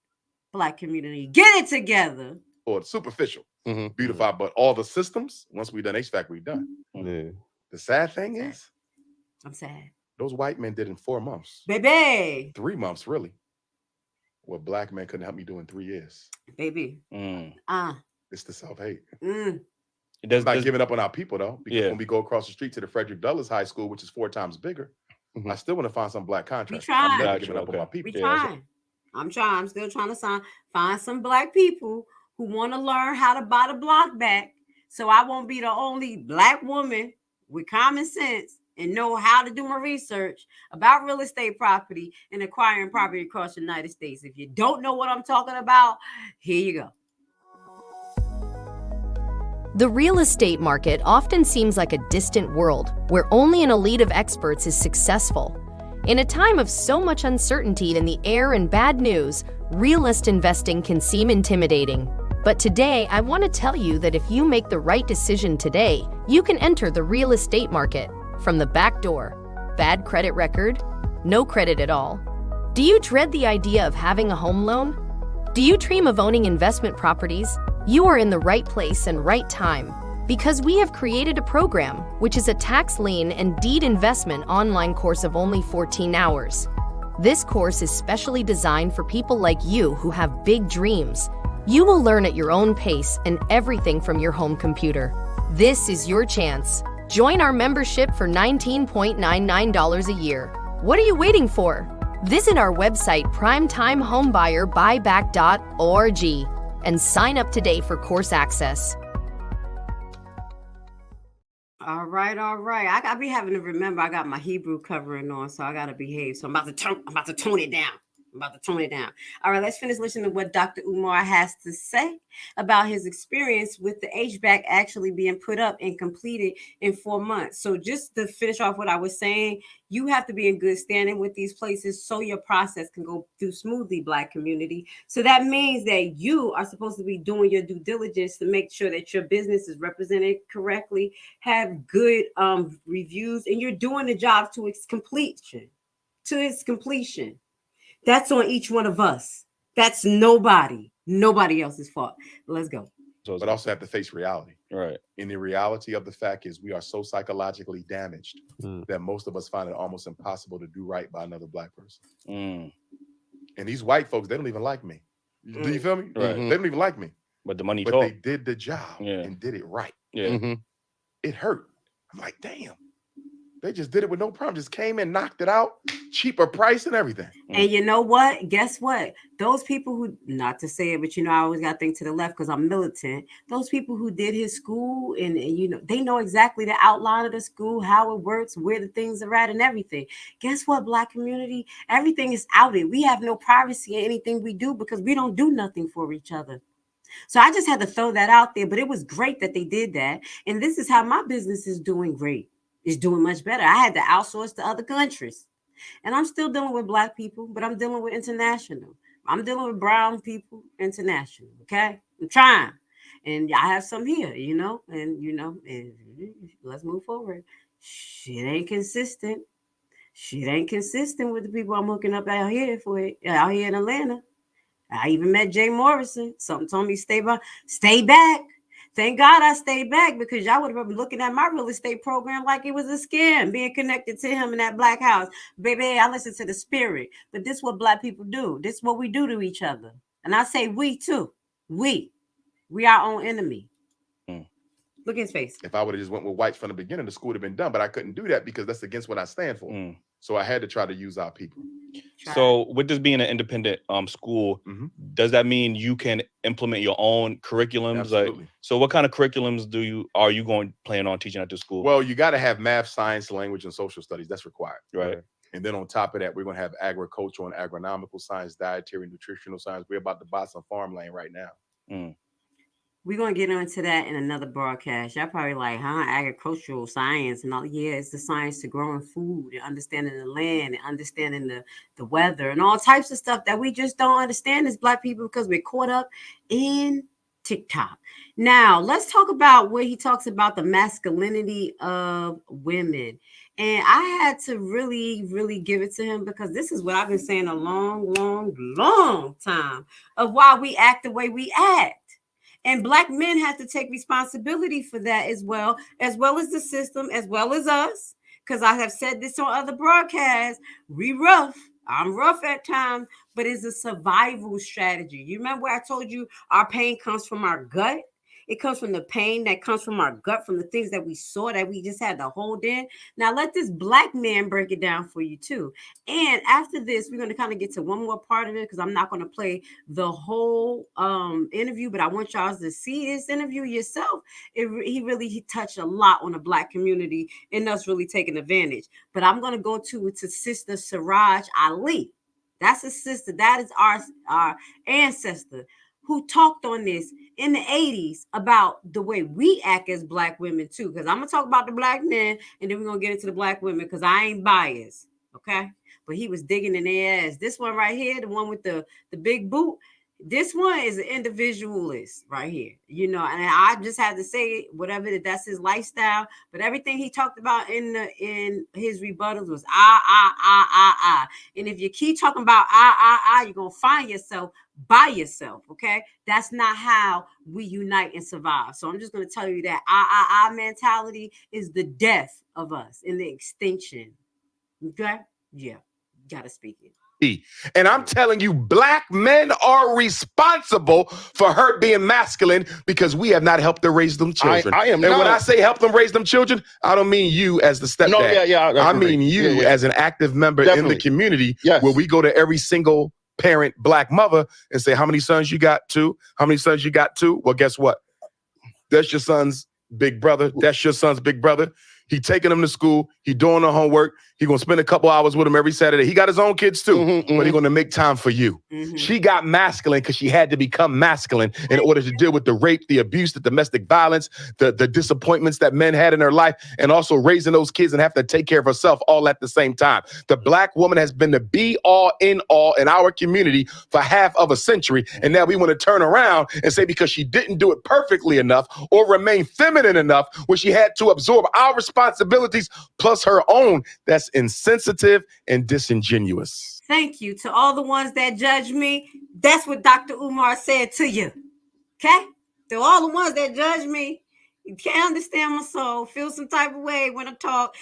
Black community, get it together. Or superficial, beautify, but all the systems, once we done HVAC, we done. Yeah. The sad thing is, I'm sad. Those white men did in 4 months. Baby. 3 months, really. What Black men couldn't help me do in 3 years. Baby. It's the self-hate. It does not giving up on our people though, because yeah. when we go across the street to the Frederick Douglass High School, which is 4 times bigger, I still want to find some Black contractors. We trying. I'm never giving up on my people. We trying. I'm trying. I'm still trying to find some Black people who want to learn how to buy the block back, so I won't be the only Black woman with common sense and know how to do my research about real estate property and acquiring property across the United States. If you don't know what I'm talking about, here you go. The real estate market often seems like a distant world where only an elite of experts is successful. In a time of so much uncertainty in the air and bad news, realist investing can seem intimidating. But today, I want to tell you that if you make the right decision today, you can enter the real estate market from the back door. Bad credit record? No credit at all. Do you dread the idea of having a home loan? Do you dream of owning investment properties? You are in the right place and right time, because we have created a program which is a tax lien and deed investment online course of only 14 hours. This course is specially designed for people like you who have big dreams. You will learn at your own pace and everything from your home computer. This is your chance. Join our membership for $19.99 a year. What are you waiting for? Visit our website primetimehomebuyerBuyback.org and sign up today for course access. All right. I gotta be having to remember I got my Hebrew covering on, so I gotta behave. So I'm about to tone it down. All right, let's finish listening to what Dr. Umar has to say about his experience with the HVAC actually being put up and completed in 4 months. So just to finish off what I was saying, you have to be in good standing with these places so your process can go through smoothly, Black community. So that means that you are supposed to be doing your due diligence to make sure that your business is represented correctly, have good reviews, and you're doing the job to its completion. That's on each one of us. That's nobody else's fault. Let's go. But also have to face reality. Right. And the reality of the fact is we are so psychologically damaged that most of us find it almost impossible to do right by another Black person. And these white folks, they don't even like me. Do you feel me? Right. They don't even like me. But the money But talk. they did the job and did it right. Yeah. It hurt. I'm like, damn. They just did it with no problem. Just came in, knocked it out, cheaper price and everything. And you know what? Guess what? Those people who, not to say it, but I always got to think to the left because I'm militant. Those people who did his school and they know exactly the outline of the school, how it works, where the things are at and everything. Guess what, Black community? Everything is outed. We have no privacy in anything we do because we don't do nothing for each other. So I just had to throw that out there, but it was great that they did that. And this is how my business is doing great. It's doing much better. I had to outsource to other countries. And I'm still dealing with Black people, but I'm dealing with international. I'm dealing with brown people, international. Okay. I'm trying. And I have some here, and let's move forward. Shit ain't consistent. With the people I'm hooking up out here in Atlanta. I even met Jay Morrison. Something told me stay back. Thank God I stayed back because y'all would have been looking at my real estate program like it was a scam, being connected to him in that Black house. Baby, I listen to the spirit. But this is what Black people do. This is what we do to each other. And I say we too. We our own enemy. Look at his face. If I would have just went with whites from the beginning, the school would have been done. But I couldn't do that because that's against what I stand for. So I had to try to use our people. So with this being an independent school, does that mean you can implement your own curriculums? Absolutely. So what kind of curriculums are you plan on teaching at the school? Well, you got to have math, science, language, and social studies. That's required. Right. And then on top of that, we're going to have agricultural and agronomical science, dietary, nutritional science. We're about to buy some farmland right now. We're going to get into that in another broadcast. Y'all probably like, agricultural science and all. Yeah, it's the science to growing food and understanding the land and understanding the weather and all types of stuff that we just don't understand as Black people because we're caught up in TikTok. Now, let's talk about where he talks about the masculinity of women. And I had to really, really give it to him because this is what I've been saying a long, long, long time of why we act the way we act. And Black men have to take responsibility for that as well as the system, as well as us. Because I have said this on other broadcasts. We rough. I'm rough at times, but it's a survival strategy. You remember where I told you our pain comes from our gut? It comes from the pain that comes from our gut, from the things that we saw that we just had to hold in. Now, let this Black man break it down for you, too. And after this, we're going to kind of get to one more part of it because I'm not going to play the whole interview, but I want y'all to see this interview yourself. He touched a lot on the Black community and us really taking advantage. But I'm going to go to Sister Siraj Ali. That's a sister. That is our ancestor who talked on this in the 80s about the way we act as Black women too. Because I'm going to talk about the Black men and then we're going to get into the Black women because I ain't biased. Okay. But he was digging in their ass. This one right here, the one with the big boot. This one is an individualist right here, and I just had to say whatever that's his lifestyle. But everything he talked about in his rebuttals was I. And if you keep talking about I, you're gonna find yourself by yourself. Okay, that's not how we unite and survive. So I'm just gonna tell you that I mentality is the death of us and the extinction. Okay, yeah, gotta speak it. And I'm telling you, black men are responsible for her being masculine because we have not helped her raise them children. I am and not. when I say help them raise them children, I don't mean you as the stepdad. No, yeah. I mean you as an active member in the community where we go to every single parent black mother and say, how many sons you got? 2? How many sons you got? 2? Well, guess what? That's your son's big brother. That's your son's big brother. He taking them to school. He doing the homework. He gonna spend a couple hours with them every Saturday. He got his own kids too, but he gonna make time for you. She got masculine because she had to become masculine in order to deal with the rape, the abuse, the domestic violence, the disappointments that men had in her life, and also raising those kids and have to take care of herself all at the same time. The black woman has been the be all in our community for half of a century, and now we want to turn around and say because she didn't do it perfectly enough or remain feminine enough when she had to absorb our responsibilities plus her own, that's insensitive and disingenuous. Thank you to all the ones that judge me. That's what Dr. Umar said to you. Okay? To all the ones that judge me, you can't understand my soul, feel some type of way when I talk,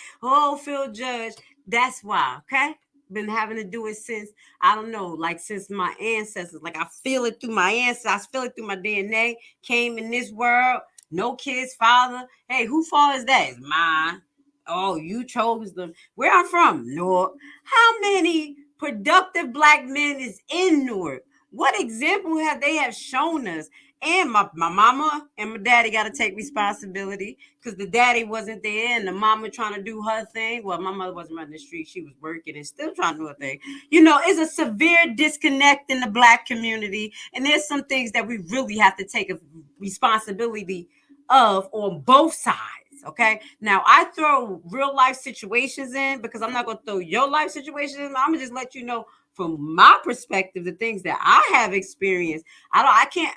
feel judged. That's why, okay? Been having to do it since, I don't know, like since my ancestors. Like I feel it through my ancestors. I feel it through my DNA. Came in this world, no kids, father. Hey, whose fault is that? It's mine. Oh, you chose them. Where I'm from, Newark. How many productive black men is in Newark? What example have they shown us? And my mama and my daddy got to take responsibility because the daddy wasn't there and the mama trying to do her thing. Well, my mother wasn't running the street. She was working and still trying to do her thing. You know, it's a severe disconnect in the black community. And there's some things that we really have to take a responsibility of on both sides. Okay. Now I throw real life situations in because I'm not going to throw your life situations in. I'm gonna just let you know from my perspective, the things that I have experienced. I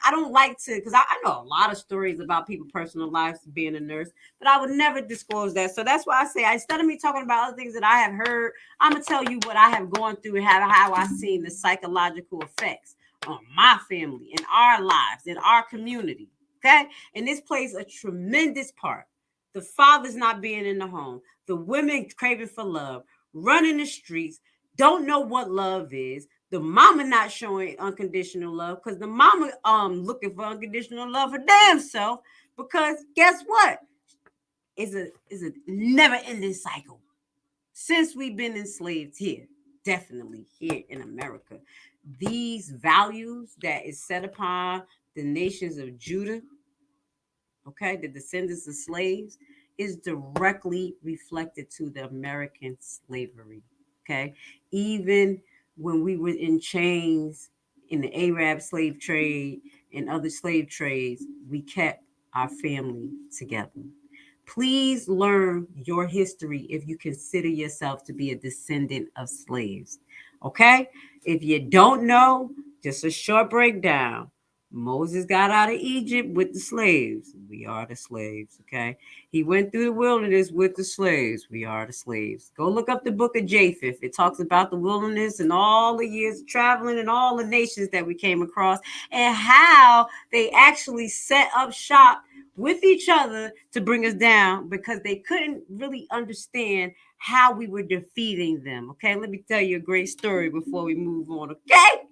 don't like to, because I know a lot of stories about people's personal lives being a nurse, but I would never disclose that. So that's why I say, instead of me talking about other things that I have heard, I'm going to tell you what I have gone through and how I've seen the psychological effects on my family, in our lives, in our community. Okay. And this plays a tremendous part. The fathers not being in the home, the women craving for love, running the streets, don't know what love is. The mama not showing unconditional love because the mama looking for unconditional love for damn self. Because guess what? It's a never-ending cycle. Since we've been enslaved here, definitely here in America, these values that is set upon the nations of Judah, okay, the descendants of slaves, is directly reflected to the American slavery. Okay, even when we were in chains in the Arab slave trade and other slave trades, we kept our family together. Please learn your history if you consider yourself to be a descendant of slaves. Okay, if you don't know, just a short breakdown. Moses got out of Egypt with the slaves. We are the slaves, okay? He went through the wilderness with the slaves. We are the slaves. Go look up the book of Japheth. It talks about the wilderness and all the years of traveling and all the nations that we came across and how they actually set up shop with each other to bring us down because they couldn't really understand how we were defeating them, okay? Let me tell you a great story before we move on, okay?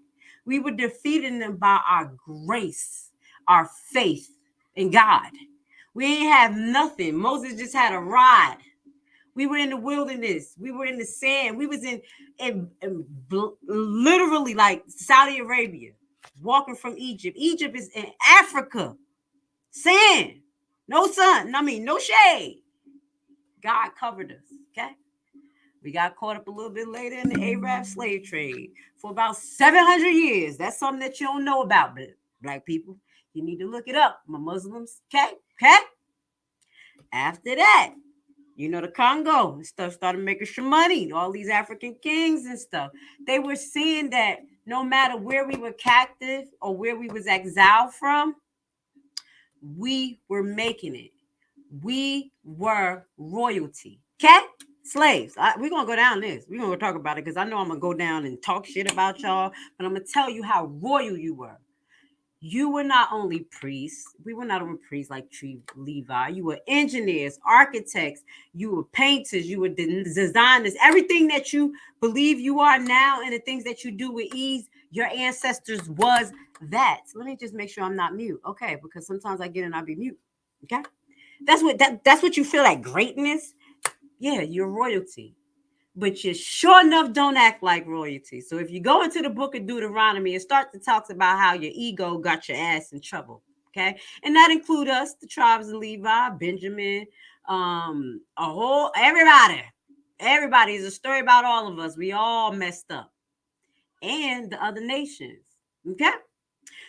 We were defeating them by our grace, our faith in God. We ain't have nothing. Moses just had a rod. We were in the wilderness. We were in the sand. We was in literally like Saudi Arabia, walking from Egypt. Egypt is in Africa. Sand. No sun. No shade. God covered us, okay? We got caught up a little bit later in the Arab slave trade for about 700 years. That's something that you don't know about, but black people, you need to look it up. My Muslims, okay? After that, the Congo and stuff started making some money. All these African kings and stuff. They were seeing that no matter where we were captive or where we was exiled from, we were making it. We were royalty, okay? Slaves. We're going to go down this. We're going to talk about it because I know I'm going to go down and talk shit about y'all, but I'm going to tell you how royal you were. You were not only priests, we were not only priests like Levi, you were engineers, architects, you were painters, you were designers. Everything that you believe you are now and the things that you do with ease, your ancestors was that. So let me just make sure I'm not mute. Okay, because sometimes I get in, I'll be mute. Okay. That's what you feel like greatness. Yeah, you're royalty. But you sure enough don't act like royalty. So if you go into the book of Deuteronomy and start to talk about how your ego got your ass in trouble, okay? And that include us, the tribes of Levi, Benjamin, everybody is a story about all of us. We all messed up, and the other nations, okay?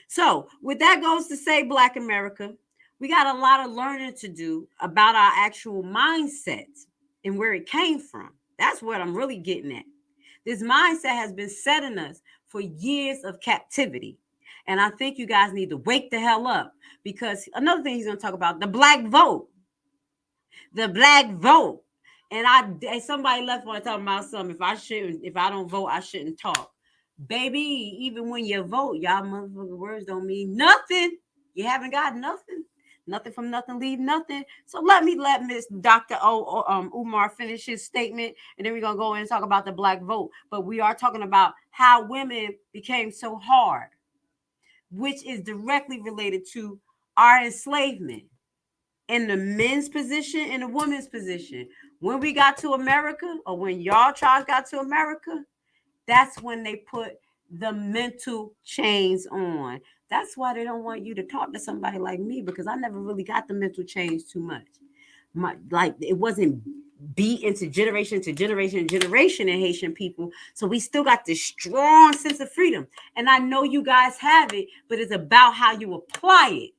So with that goes to say, Black America, we got a lot of learning to do about our actual mindset and where it came from. That's what I'm really getting at. This mindset has been set in us for years of captivity. And I think you guys need to wake the hell up, because another thing he's going to talk about, the black vote. The black vote. And somebody left when I talking about something. If I don't vote, I shouldn't talk. Baby, even when you vote, y'all motherfucking words don't mean nothing. You haven't got nothing. Nothing from nothing, leave nothing. So let Miss Dr. Umar finish his statement, and then we're going to go in and talk about the black vote. But we are talking about how women became so hard, which is directly related to our enslavement in the men's position and the women's position. When we got to America, or when y'all tribes got to America, that's when they put the mental chains on. That's why they don't want you to talk to somebody like me, because I never really got the mental chains too much. Like it wasn't beat into generation in Haitian people. So we still got this strong sense of freedom. And I know you guys have it, but it's about how you apply it.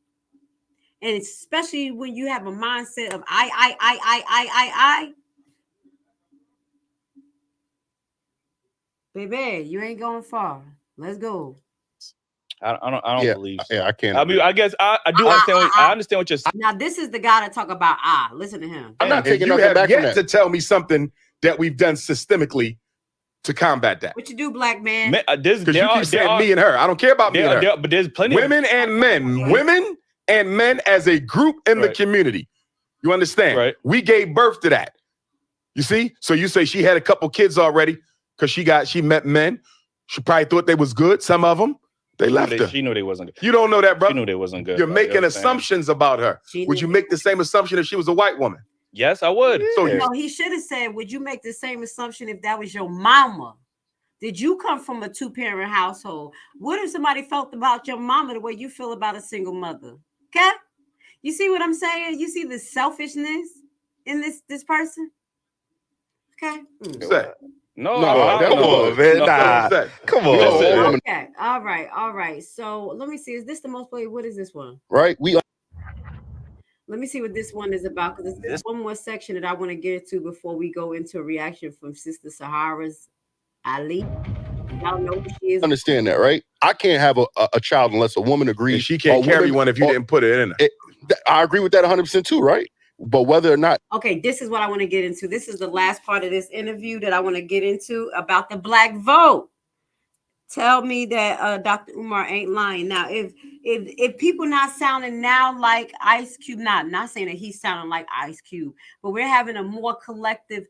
And especially when you have a mindset of I. Baby, you ain't going far. Let's go. I don't believe so. Yeah, I can't. I mean, I guess I do understand. I understand what you're saying. Now, this is the guy that talk about Listen to him. I'm not taking you nothing have back from yet that. to tell me something that we've done systemically to combat that. What you do, black man? Because you keep saying me and her. I don't care about me and her. But there's plenty women and men. Women and men as a group in the community. You understand? Right. We gave birth to that. You see? So you say she had a couple kids already because she met men. She probably thought they was good. Some of them, they left her. She knew they wasn't good. You don't know that, brother. She knew they wasn't good. You're making assumptions about her. Would you make the same assumption if she was a white woman? Yes, I would. So no, he should have said, would you make the same assumption if that was your mama? Did you come from a 2-parent household? What if somebody felt about your mama the way you feel about a single mother? Okay? You see what I'm saying? You see the selfishness in this person? Okay? No, come on, man. Nah. Come on. Okay. All right. So let me see. Is this the most played? What is this one? Right. Let me see what this one is about, because there's one more section that I want to get into before we go into a reaction from Sister Sahara's Ali. Y'all know who she is. Understand that, right? I can't have a child unless a woman agrees. And she can't carry one if you didn't put it in her. I agree with that 100% too, right? But whether or not. Okay, this is what I want to get into. This is the last part of this interview that I want to get into about the black vote. Tell me that Dr. Umar ain't lying. Now, if people not sounding now like Ice Cube, not saying that he's sounding like Ice Cube, but we're having a more collective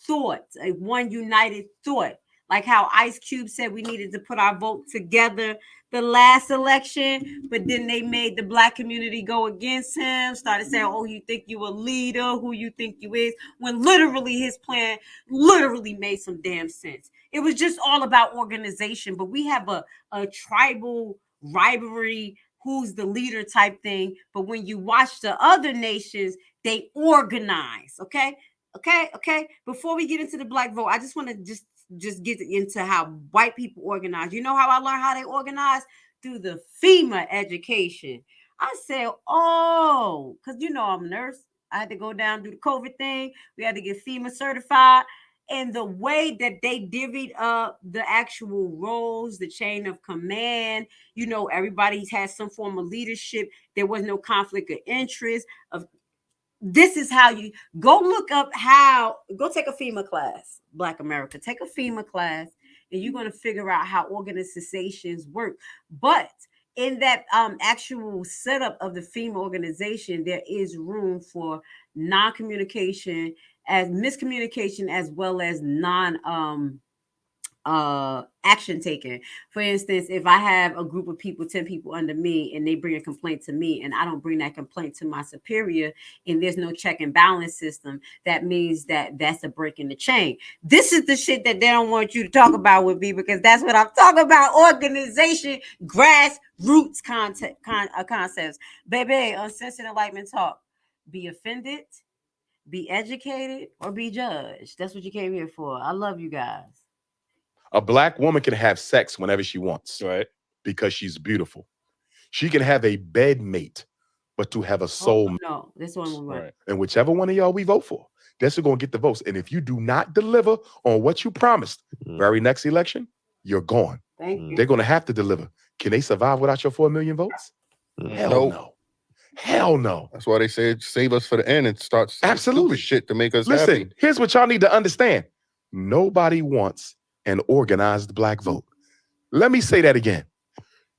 thought, a one united thought, like how Ice Cube said we needed to put our vote together the last election, but then they made the black community go against him, started saying, oh, you think you a leader, who you think you is, when literally his plan literally made some damn sense. It was just all about organization, but we have a tribal rivalry, who's the leader type thing. But when you watch the other nations, they organize, okay? Before we get into the black vote, I just want to just get into how white people organize. You know how I learned how they organize? Through the FEMA education. I said, oh, because I'm a nurse. I had to go down do the COVID thing. We had to get FEMA certified. And the way that they divvied up the actual roles, the chain of command, everybody has some form of leadership. There was no conflict of interest. This is how you go look up go take a FEMA class, Black America. Take a FEMA class, and you're going to figure out how organizations work. But in that actual setup of the FEMA organization, there is room for non-communication, as miscommunication, as well as action taken. For instance, if I have a group of people, 10 people under me, and they bring a complaint to me and I don't bring that complaint to my superior, and there's no check and balance system, that means that that's a break in the chain. This is the shit that they don't want you to talk about with me, because that's what I'm talking about. Organization, grassroots concepts. Baby, uncensored enlightenment talk. Be offended, be educated, or be judged. That's what you came here for. I love you guys. A black woman can have sex whenever she wants, right? Because she's beautiful. She can have a bed mate, but to have a soul. No, this one we want. Right. And whichever one of y'all we vote for, that's who's going to get the votes. And if you do not deliver on what you promised, very next election, you're gone. Thank you. They're going to have to deliver. Can they survive without your 4 million votes? Hell no. Hell no. That's why they said save us for the end and start absolutely shit to make us Listen, happy. Here's what y'all need to understand. Nobody wants an organized black vote. Let me say that again.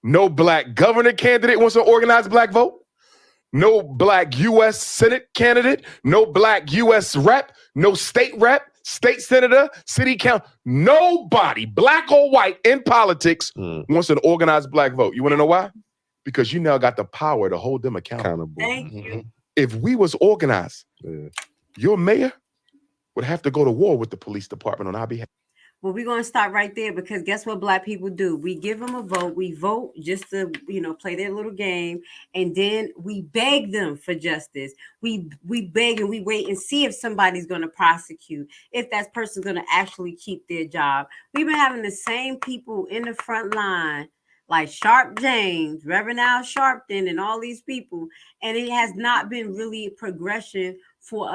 No black governor candidate wants an organized black vote. No black U.S. Senate candidate. No black U.S. rep. No state rep, state senator, city council. Nobody, black or white, in politics wants an organized black vote. You want to know why? Because you now got the power to hold them accountable. Thank you. If we was organized, your mayor would have to go to war with the police department on our behalf. Well, we're going to start right there, because guess what black people do? We give them a vote. We vote just to, play their little game. And then we beg them for justice. We beg and we wait and see if somebody's going to prosecute, if that person's going to actually keep their job. We've been having the same people in the front line, like Sharp James, Reverend Al Sharpton, and all these people. And it has not been really progression for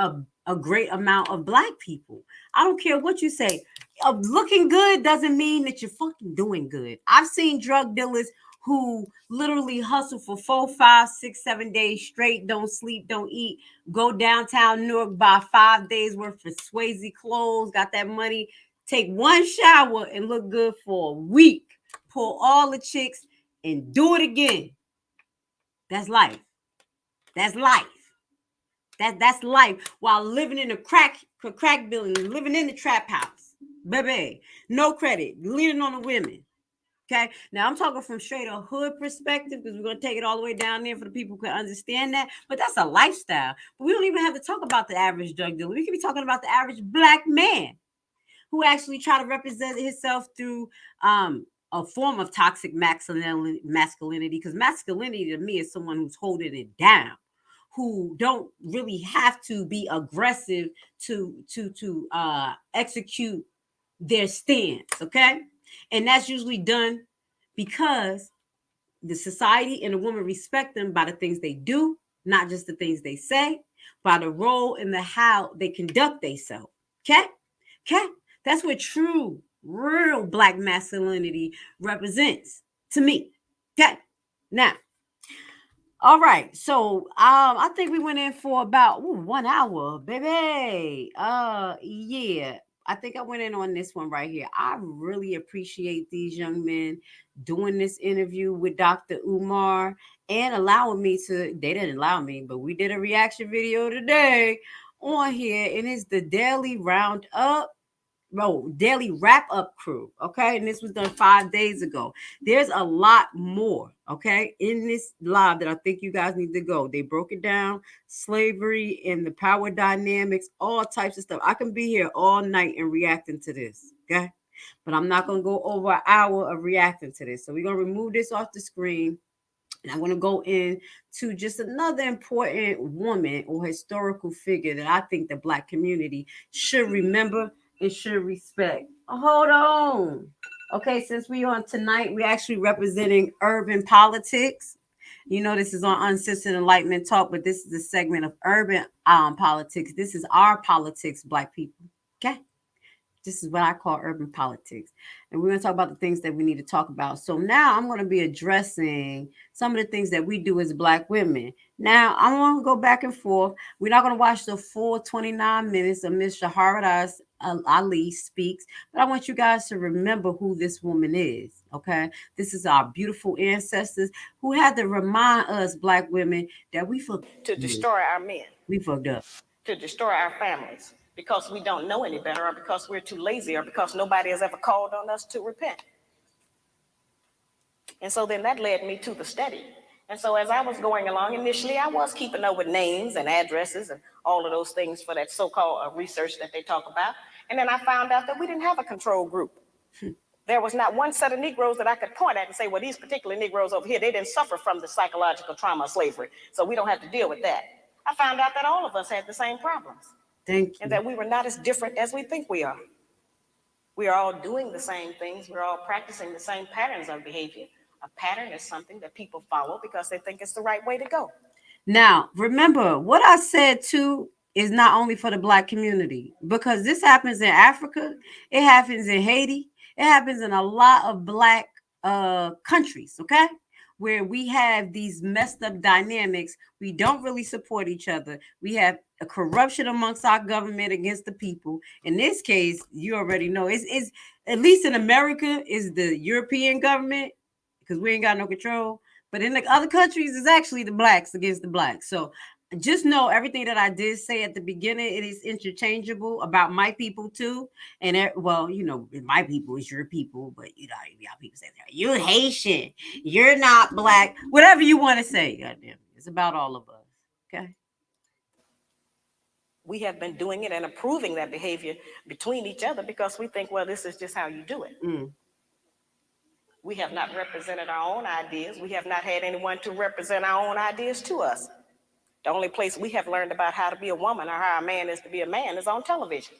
a great amount of black people. I don't care what you say. Looking good doesn't mean that you're fucking doing good. I've seen drug dealers who literally hustle for 4, 5, 6, 7 days straight, don't sleep, don't eat, go downtown Newark, buy 5 days worth of Swayze clothes, got that money, take one shower and look good for a week, pull all the chicks and do it again. That's life. That's life. That's life, while living in a crack building, living in the trap house. Baby, no credit, leaning on the women. Okay, now I'm talking from straight a hood perspective, because we're going to take it all the way down there for the people who can understand that. But that's a lifestyle. But we don't even have to talk about the average drug dealer. We can be talking about the average black man who actually try to represent himself through a form of toxic masculinity, because masculinity to me is someone who's holding it down, who don't really have to be aggressive to execute their stance, okay? And that's usually done because the society and the woman respect them by the things they do, not just the things they say, by the role and the how they conduct themselves, okay? Okay? That's what true, real black masculinity represents to me, okay? Now, all right, so I think we went in for about 1 hour, baby. Yeah, I think I went in on this one right here. I really appreciate these young men doing this interview with Dr. Umar and allowing me to. They didn't allow me, but we did a reaction video today on here, and it's the daily roundup. Daily wrap-up crew, okay? And this was done 5 days ago. There's a lot more, okay, in this live that I think you guys need to go. They broke it down, slavery and the power dynamics, all types of stuff. I can be here all night and reacting to this, okay? But I'm not going to go over an hour of reacting to this. So we're going to remove this off the screen. And I'm going to go into just another important woman or historical figure that I think the black community should remember and should respect. Hold on. Okay, since we on tonight, we're actually representing urban politics. You know, this is on Uncensored Enlightenment Talk, but this is a segment of urban politics. This is our politics, black people. Okay? This is what I call urban politics. And we're going to talk about the things that we need to talk about. So now I'm going to be addressing some of the things that we do as Black women. Now, I want to go back and forth. We're not going to watch the full 29 minutes of Ms. Shahara Ali speaks, but I want you guys to remember who this woman is, okay? This is our beautiful ancestors who had to remind us Black women that we fucked to destroy our men. We fucked up. To destroy our families because we don't know any better, or because we're too lazy, or because nobody has ever called on us to repent. And so then that led me to the study. And so as I was going along, initially I was keeping up with names and addresses and all of those things for that so-called research that they talk about. And then I found out that we didn't have a control group. There was not one set of Negroes that I could point at and say, well, these particular Negroes over here, they didn't suffer from the psychological trauma of slavery, so we don't have to deal with that. I found out that all of us had the same problems. Thank you. And that we were not as different as we think we are. We are all doing the same things. We're all practicing the same patterns of behavior. A pattern is something that people follow because they think it's the right way to go. Now, remember, what I said too is not only for the Black community, because this happens in Africa, it happens in Haiti, it happens in a lot of Black countries, okay? Where we have these messed up dynamics. We don't really support each other. We have a corruption amongst our government against the people. In this case, you already know, it's at least in America, is the European government, because we ain't got no control. But in the other countries, it's actually the Blacks against the Blacks. So just know everything that I did say at the beginning, it is interchangeable about my people too. And well, you know, my people is your people, but you know, y'all people say that you're Haitian, you're not Black, whatever you want to say. Goddamn, it's about all of us. Okay. We have been doing it and approving that behavior between each other because we think, well, this is just how you do it. We have not represented our own ideas. We have not had anyone to represent our own ideas to us. The only place we have learned about how to be a woman or how a man is to be a man is on television.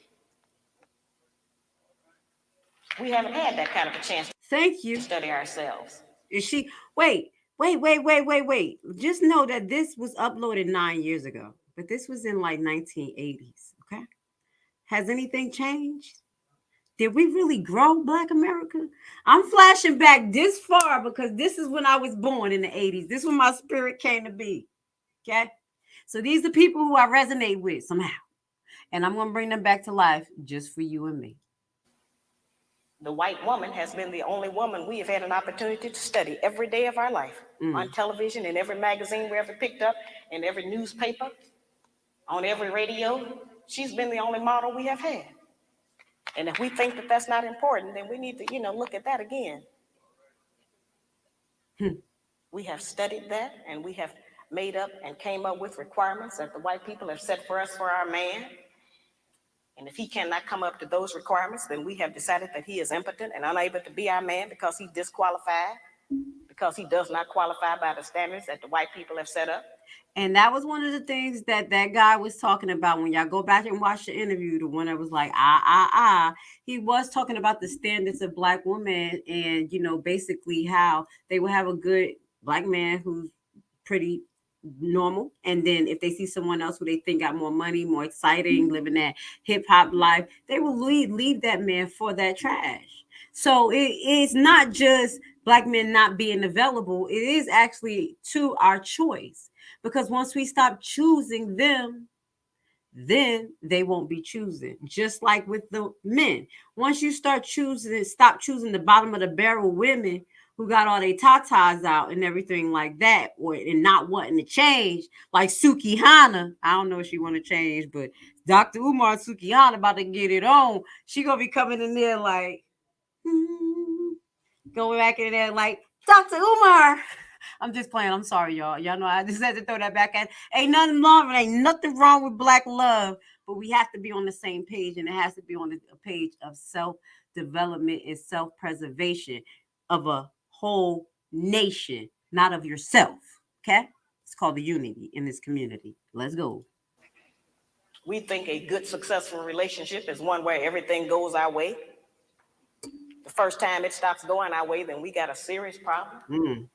We haven't had that kind of a chance to study ourselves. Is she, wait. Just know that this was uploaded 9 years ago, but this was in like 1980s, okay? Has anything changed? Did we really grow, Black America? I'm flashing back this far because this is when I was born in the 80s. This is when my spirit came to be, okay? So these are people who I resonate with somehow. And I'm going to bring them back to life just for you and me. The white woman has been the only woman we have had an opportunity to study every day of our life. On television, in every magazine we ever picked up, in every newspaper, on every radio. She's been the only model we have had. And if we think that that's not important, then we need to, look at that again. We have studied that, and we have made up and came up with requirements that the white people have set for us for our man. And if he cannot come up to those requirements, then we have decided that he is impotent and unable to be our man because he's disqualified, because he does not qualify by the standards that the white people have set up. And that was one of the things that guy was talking about. When y'all go back and watch the interview, the one that was like, he was talking about the standards of Black women and, basically how they will have a good Black man who's pretty normal. And then if they see someone else who they think got more money, more exciting, living that hip hop life, they will leave that man for that trash. So it's not just Black men not being available. It is actually to our choice. Because once we stop choosing them, then they won't be choosing. Just like with the men. Once you stop choosing the bottom of the barrel women who got all their tatas out and everything like that, and not wanting to change, like Sukihana. I don't know if she want to change, but Dr. Umar Sukihana about to get it on. She gonna be coming in there like, going back in there like, Dr. Umar. I'm just playing. I'm sorry, y'all. Y'all know I just had to throw that back at. Ain't nothing wrong with Black love, but we have to be on the same page, and it has to be on a page of self-development and self-preservation of a whole nation, not of yourself. Okay? It's called the unity in this community. Let's go. We think a good, successful relationship is one where everything goes our way. The first time it stops going our way, then we got a serious problem.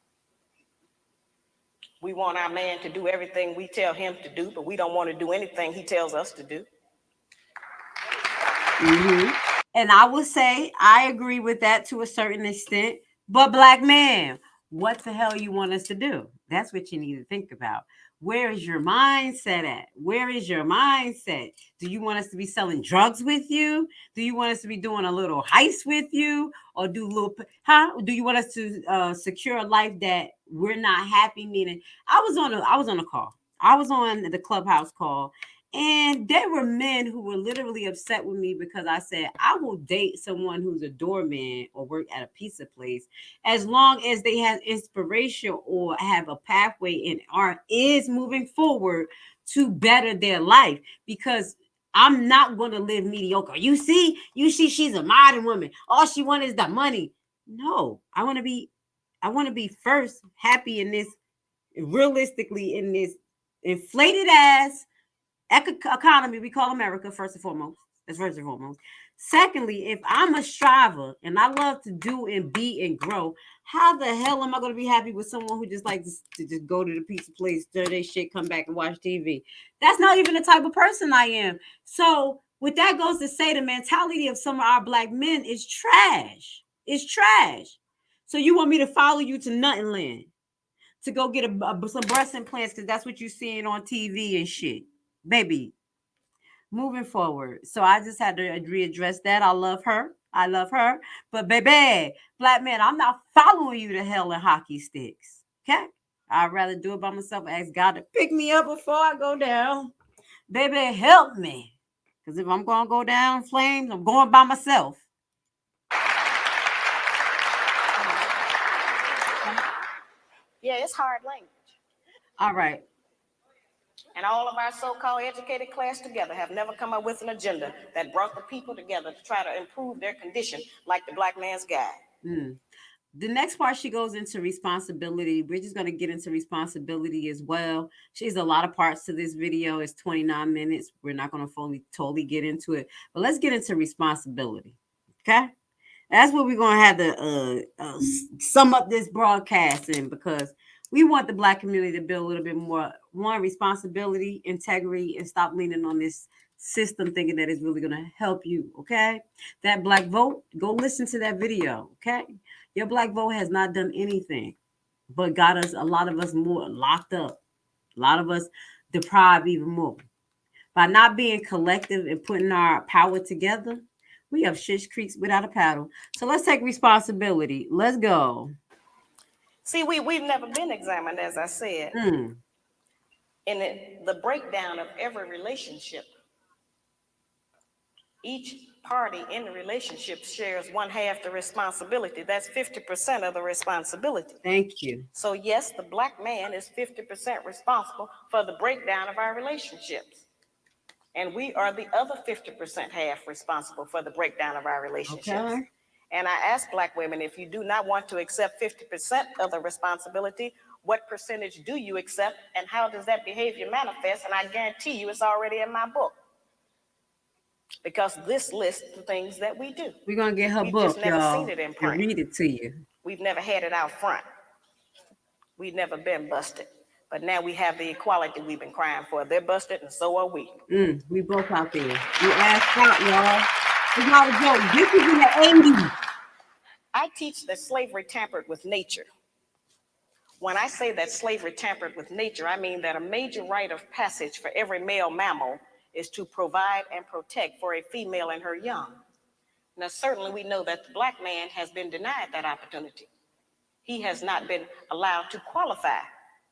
We want our man to do everything we tell him to do, but we don't want to do anything he tells us to do. And I will say I agree with that to a certain extent. But black man, what the hell you want us to do? That's what you need to think about. Where is your mindset at? Where is your mindset? Do you want us to be selling drugs with you? Do you want us to be doing a little heist with you, or do little? Do you want us to secure a life that we're not happy? Meaning, I was on a call. I was on the Clubhouse call, and there were men who were literally upset with me because I said, I will date someone who's a doorman or work at a pizza place as long as they have inspiration or have a pathway and is moving forward to better their life. Because I'm not going to live mediocre. You see, she's a modern woman. All she wants is the money. No, I want to be first happy in this, realistically, in this inflated ass economy we call America, first and foremost. That's first and foremost. Secondly, if I'm a striver and I love to do and be and grow, how the hell am I going to be happy with someone who just likes to just go to the pizza place, stir their shit, come back and watch TV? That's not even the type of person I am. So with that goes to say, the mentality of some of our black men is trash. It's trash. So you want me to follow you to nothing land to go get some breast implants because that's what you're seeing on TV and shit? Baby, moving forward. So I just had to readdress that. I love her. But baby, black man, I'm not following you to hell in hockey sticks. Okay? I'd rather do it by myself. Ask God to pick me up before I go down. Baby, help me. Because if I'm going to go down in flames, I'm going by myself. Yeah, it's hard language. All right. And all of our so-called educated class together have never come up with an agenda that brought the people together to try to improve their condition like the Black Man's Guide. The next part, she goes into responsibility. We're just going to get into responsibility as well. She has a lot of parts to this video. It's 29 minutes. We're not going to totally get into it. But let's get into responsibility. Okay? That's what we're going to have to sum up this broadcast in, because we want the Black community to build a little bit more, one, responsibility, integrity, and stop leaning on this system thinking that it's really going to help you, okay? That Black vote, go listen to that video, okay? Your Black vote has not done anything but got us, a lot of us, more locked up. A lot of us deprived even more. By not being collective and putting our power together, we have shit creeks without a paddle. So let's take responsibility. Let's go. See, we've never been examined, as I said. In the breakdown of every relationship, each party in the relationship shares one half the responsibility. That's 50% of the responsibility. Thank you. So yes, the Black man is 50% responsible for the breakdown of our relationships. And we are the other 50% half responsible for the breakdown of our relationships. Okay. And I ask Black women, if you do not want to accept 50% of the responsibility, what percentage do you accept, and how does that behavior manifest? And I guarantee you it's already in my book, because this lists the things that we do. We're going to get her We've book, just never y'all, seen it in print. and read it to you. We've never had it out front. We've never been busted. But now we have the equality we've been crying for. They're busted, and so are we. We both out there. We asked out, y'all. It's not a joke. This is in the 80s. I teach that slavery tampered with nature. When I say that slavery tampered with nature, I mean that a major rite of passage for every male mammal is to provide and protect for a female and her young. Now, certainly we know that the Black man has been denied that opportunity. He has not been allowed to qualify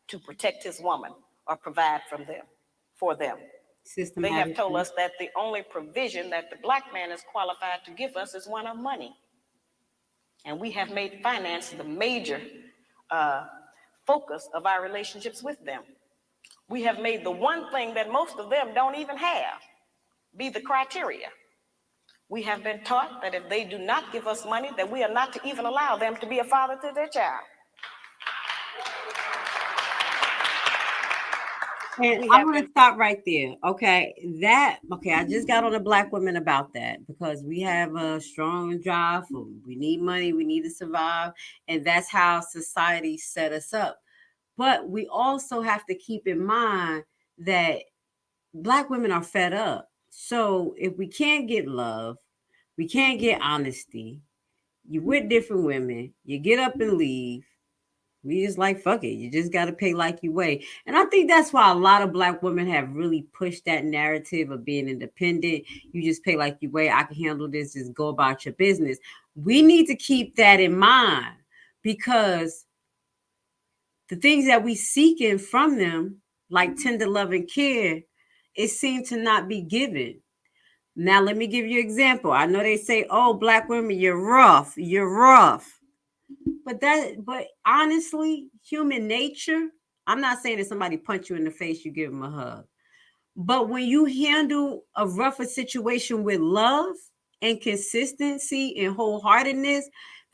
to protect his woman or provide for them. They have told us that the only provision that the Black man is qualified to give us is one of money. And we have made finance the major focus of our relationships with them. We have made the one thing that most of them don't even have be the criteria. We have been taught that if they do not give us money, that we are not to even allow them to be a father to their child. And I'm going to stop right there. Okay. I just got on a Black woman about that, because we have a strong drive for, we need money, we need to survive. And that's how society set us up. But we also have to keep in mind that Black women are fed up. So if we can't get love, We can't get honesty. You with different women. You get up and leave. We just like, fuck it. You just got to pay like you weigh. And I think that's why a lot of Black women have really pushed that narrative of being independent. You just pay like you weigh. I can handle this. Just go about your business. We need to keep that in mind, because the things that we seeking from them, like tender love and care, it seems to not be given. Now, let me give you an example. I know they say, oh, Black women, you're rough. You're rough. But honestly, human nature, I'm not saying that somebody punch you in the face, you give them a hug. But when you handle a rougher situation with love and consistency and wholeheartedness,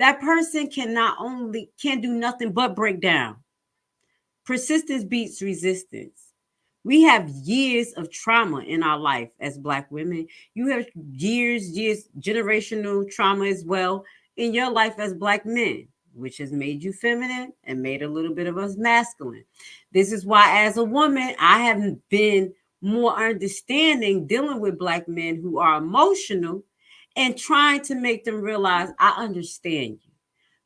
that person can do nothing but break down. Persistence beats resistance. We have years of trauma in our life as Black women. You have years, generational trauma as well in your life as Black men, which has made you feminine and made a little bit of us masculine. This is why, as a woman, I have been more understanding dealing with Black men who are emotional and trying to make them realize I understand you.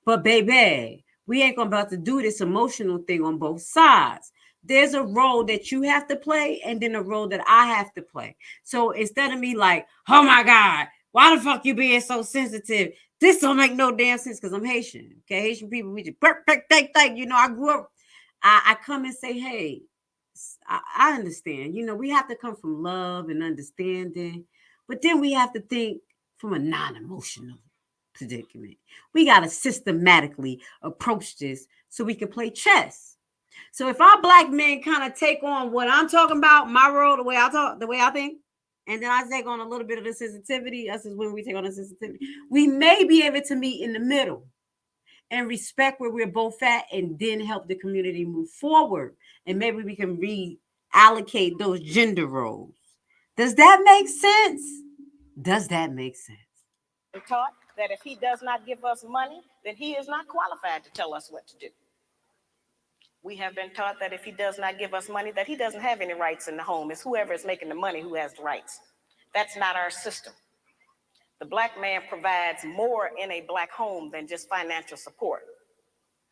But baby, we ain't gonna about to do this emotional thing on both sides. There's a role that you have to play and then a role that I have to play. So instead of me like, oh my God, why the fuck you being so sensitive? This don't make no damn sense because I'm Haitian. Okay, Haitian people, we just you know, I grew up. I come and say, hey, I understand. You know, we have to come from love and understanding, but then we have to think from a non-emotional predicament. We got to systematically approach this so we can play chess. So if our Black men kind of take on what I'm talking about, my role, the way I think, and then I take on a little bit of the sensitivity, us is when we take on the sensitivity, we may be able to meet in the middle and respect where we're both at, and then help the community move forward. And maybe we can reallocate those gender roles. Does that make sense? Does that make sense? We're taught that if he does not give us money, then he is not qualified to tell us what to do. We have been taught that if he does not give us money, that he doesn't have any rights in the home. It's whoever is making the money who has the rights. That's not our system. The Black man provides more in a Black home than just financial support.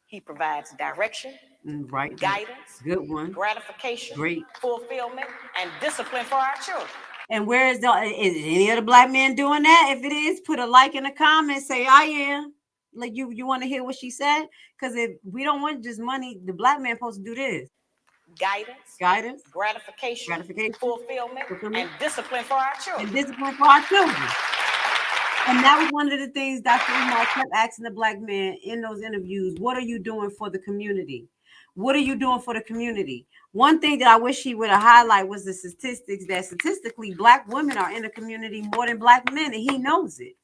He provides direction, right, guidance, good one, gratification, great, fulfillment, and discipline for our children. And where is any other Black men doing that? If it is, put a like in the comments, say I am. Like you want to hear what she said? Because if we don't want just money, the Black man supposed to do this. Guidance, gratification, fulfillment, and discipline for our children. And that was one of the things Dr. Umar kept asking the Black men in those interviews. What are you doing for the community? What are you doing for the community? One thing that I wish he would have highlighted was the statistics that statistically Black women are in the community more than Black men, and he knows it.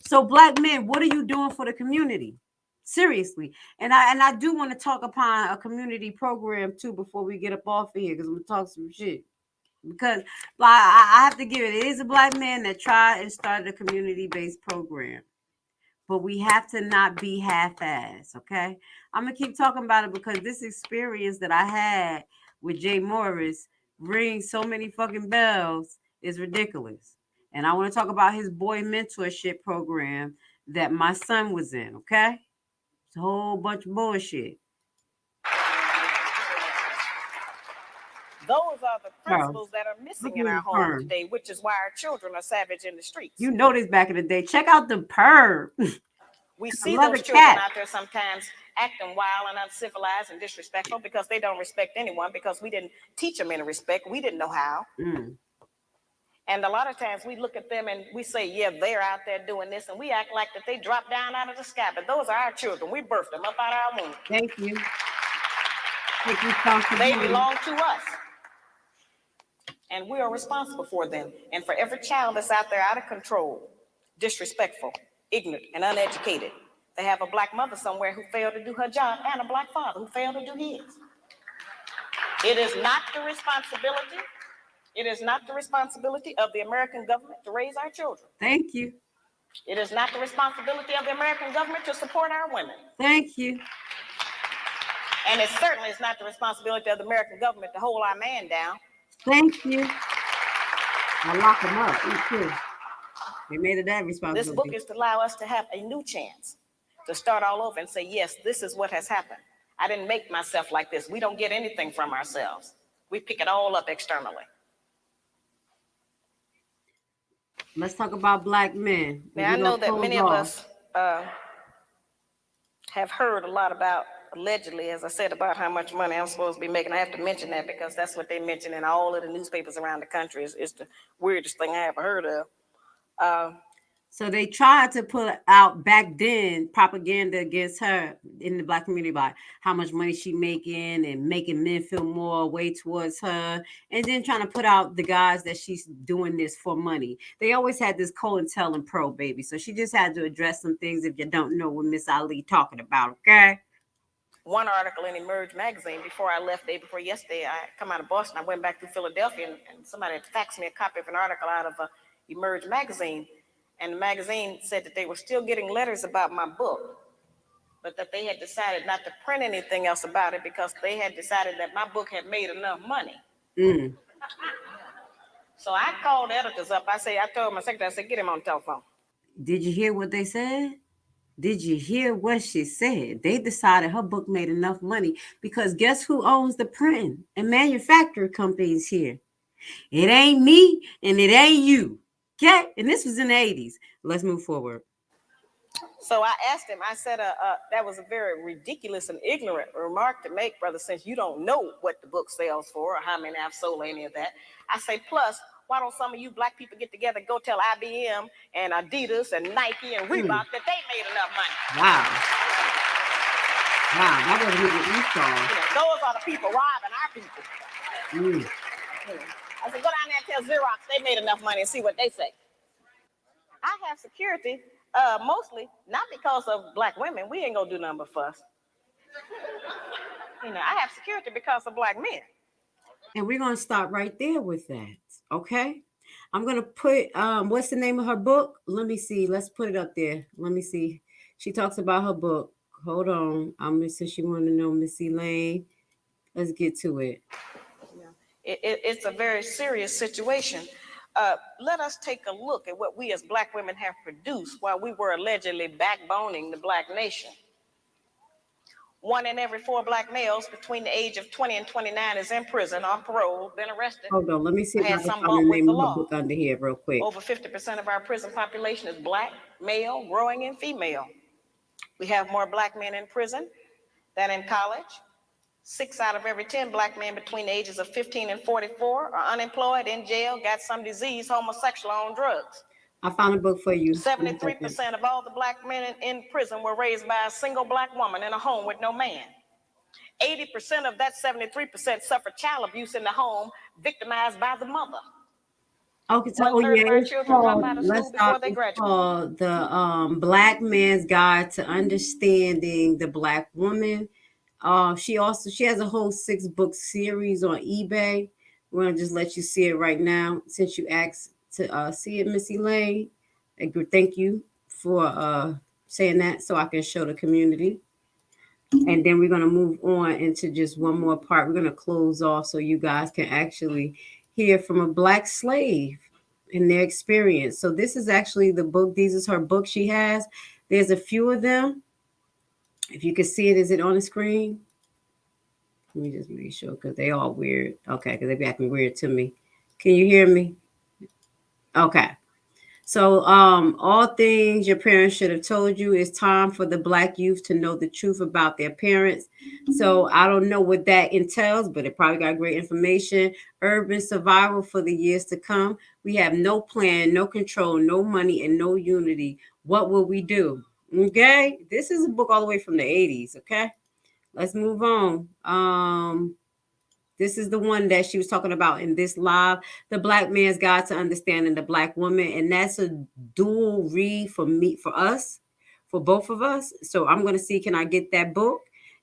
So Black men, what are you doing for the community? Seriously. And I do want to talk upon a community program too before we get up off of here, because I'm going to talk some shit. Because I have to give it. It is a Black man that tried and started a community-based program. But we have to not be half-assed, okay? I'm going to keep talking about it because this experience that I had with Jay Morris rings so many fucking bells is ridiculous. And I want to talk about his boy mentorship program that my son was in, okay? It's a whole bunch of bullshit. Those are the principles that are missing in our home today, which is why our children are savage in the streets. You know this back in the day. Check out the perv. We see those children out there sometimes acting wild and uncivilized and disrespectful because they don't respect anyone, because we didn't teach them any respect. We didn't know how. And a lot of times we look at them and we say, yeah, they're out there doing this, and we act like that they dropped down out of the sky. But those are our children. We birthed them up out of our womb. Thank you. They belong to us. And we are responsible for them. And for every child that's out there out of control, disrespectful, ignorant, and uneducated, they have a Black mother somewhere who failed to do her job, and a Black father who failed to do his. It is not the responsibility. It is not the responsibility of the American government to raise our children. Thank you. It is not the responsibility of the American government to support our women. Thank you. And it certainly is not the responsibility of the American government to hold our man down. Thank you. I lock him up. Thank you. They made it that This responsibility. book is to allow us to have a new chance to start all over and say, yes, this is what has happened. I didn't make myself like this. We don't get anything from ourselves. We pick it all up externally. Let's talk about black men. Now, I know that many of us have heard a lot about, allegedly, as I said, about how much money I'm supposed to be making. I have to mention that because that's what they mention in all of the newspapers around the country. It's the weirdest thing I ever heard of. So they tried to put out back then propaganda against her in the black community about how much money she making and making men feel more way towards her, and then trying to put out the guys that she's doing this for money. They always had this COINTEL and pro, baby. So she just had to address some things if you don't know what Miss Ali talking about, okay? One article in Emerge magazine before I left, day before yesterday, I come out of Boston. I went back to Philadelphia, and somebody had faxed me a copy of an article out of Emerge magazine. And the magazine said that they were still getting letters about my book, but that they had decided not to print anything else about it because they had decided that my book had made enough money. So I called the editors up. I told my secretary, I said, get him on the telephone. Did you hear what they said? Did you hear what she said? They decided her book made enough money because guess who owns the printing and manufacturing companies here? It ain't me and it ain't you. Okay? And this was in the 80s. Let's move forward. So I asked him, I said, that was a very ridiculous and ignorant remark to make, brother, since you don't know what the book sells for or how many I've sold or any of that. I say, plus, why don't some of you black people get together and go tell IBM and Adidas and Nike and Reebok that they made enough money? Wow, that wasn't even what you saw. Those are the people robbing our people. I said, go down there and tell Xerox they made enough money and see what they say. I have security, mostly not because of black women. We ain't gonna do nothing but fuss. I have security because of black men. And we're gonna stop right there with that. Okay. I'm gonna put what's the name of her book? Let me see. Let's put it up there. Let me see. She talks about her book. Hold on. I'm gonna say she wanted to know Missy Lane. Let's get to it. It's a very serious situation. Let us take a look at what we as black women have produced while we were allegedly backboning the black nation. 1 in every 4 black males between the age of 20 and 29 is in prison, on parole, been arrested. Hold on, let me see if I can find the name of the book under here real quick. Over 50% of our prison population is black, male, growing, and female. We have more black men in prison than in college. 6 out of every 10 black men between the ages of 15 and 44 are unemployed, in jail, got some disease, homosexual, on drugs. I found a book for you. 73% of all the black men in prison were raised by a single black woman in a home with no man. 80% of that 73% suffered child abuse in the home, victimized by the mother. Okay, so let's stop. It's called the Black Man's Guide to Understanding the Black Woman. She has a whole 6-book series on eBay. We're gonna just let you see it right now since you asked to see it, Missy Lane. Thank you for saying that so I can show the community. And then we're gonna move on into just one more part. We're gonna close off so you guys can actually hear from a black slave and their experience. So this is actually the book. These is her book she has. There's a few of them. If you can see it, is it on the screen? Let me just make sure because they all weird. Okay, because they be acting weird to me. Can you hear me? Okay. So all things your parents should have told you. It's time for the black youth to know the truth about their parents. So I don't know what that entails, but it probably got great information. Urban survival for the years to come. We have no plan, no control, no money, and no unity. What will we do? Okay, this is a book all the way from the 80s. Okay, let's move on. This is the one that she was talking about in this live, The Black Man's Guide to Understanding the Black Woman. And that's a dual read for us, for both of us. So I'm going to see, can I get that book?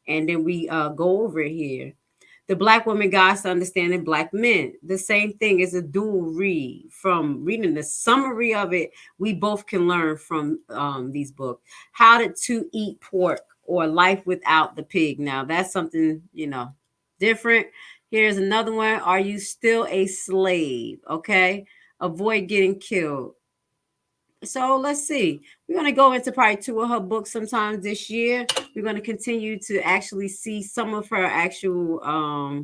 And then we go over it here. The Black Woman Guide to Understanding Black Men. The same thing is a dual read. From reading the summary of it, we both can learn from these books. How to Eat Pork or Life Without the Pig. Now, that's something, different. Here's another one. Are you still a slave? Okay. Avoid getting killed. So let's see. We're going to go into probably 2 of her books sometime this year. We're going to continue to actually see some of her actual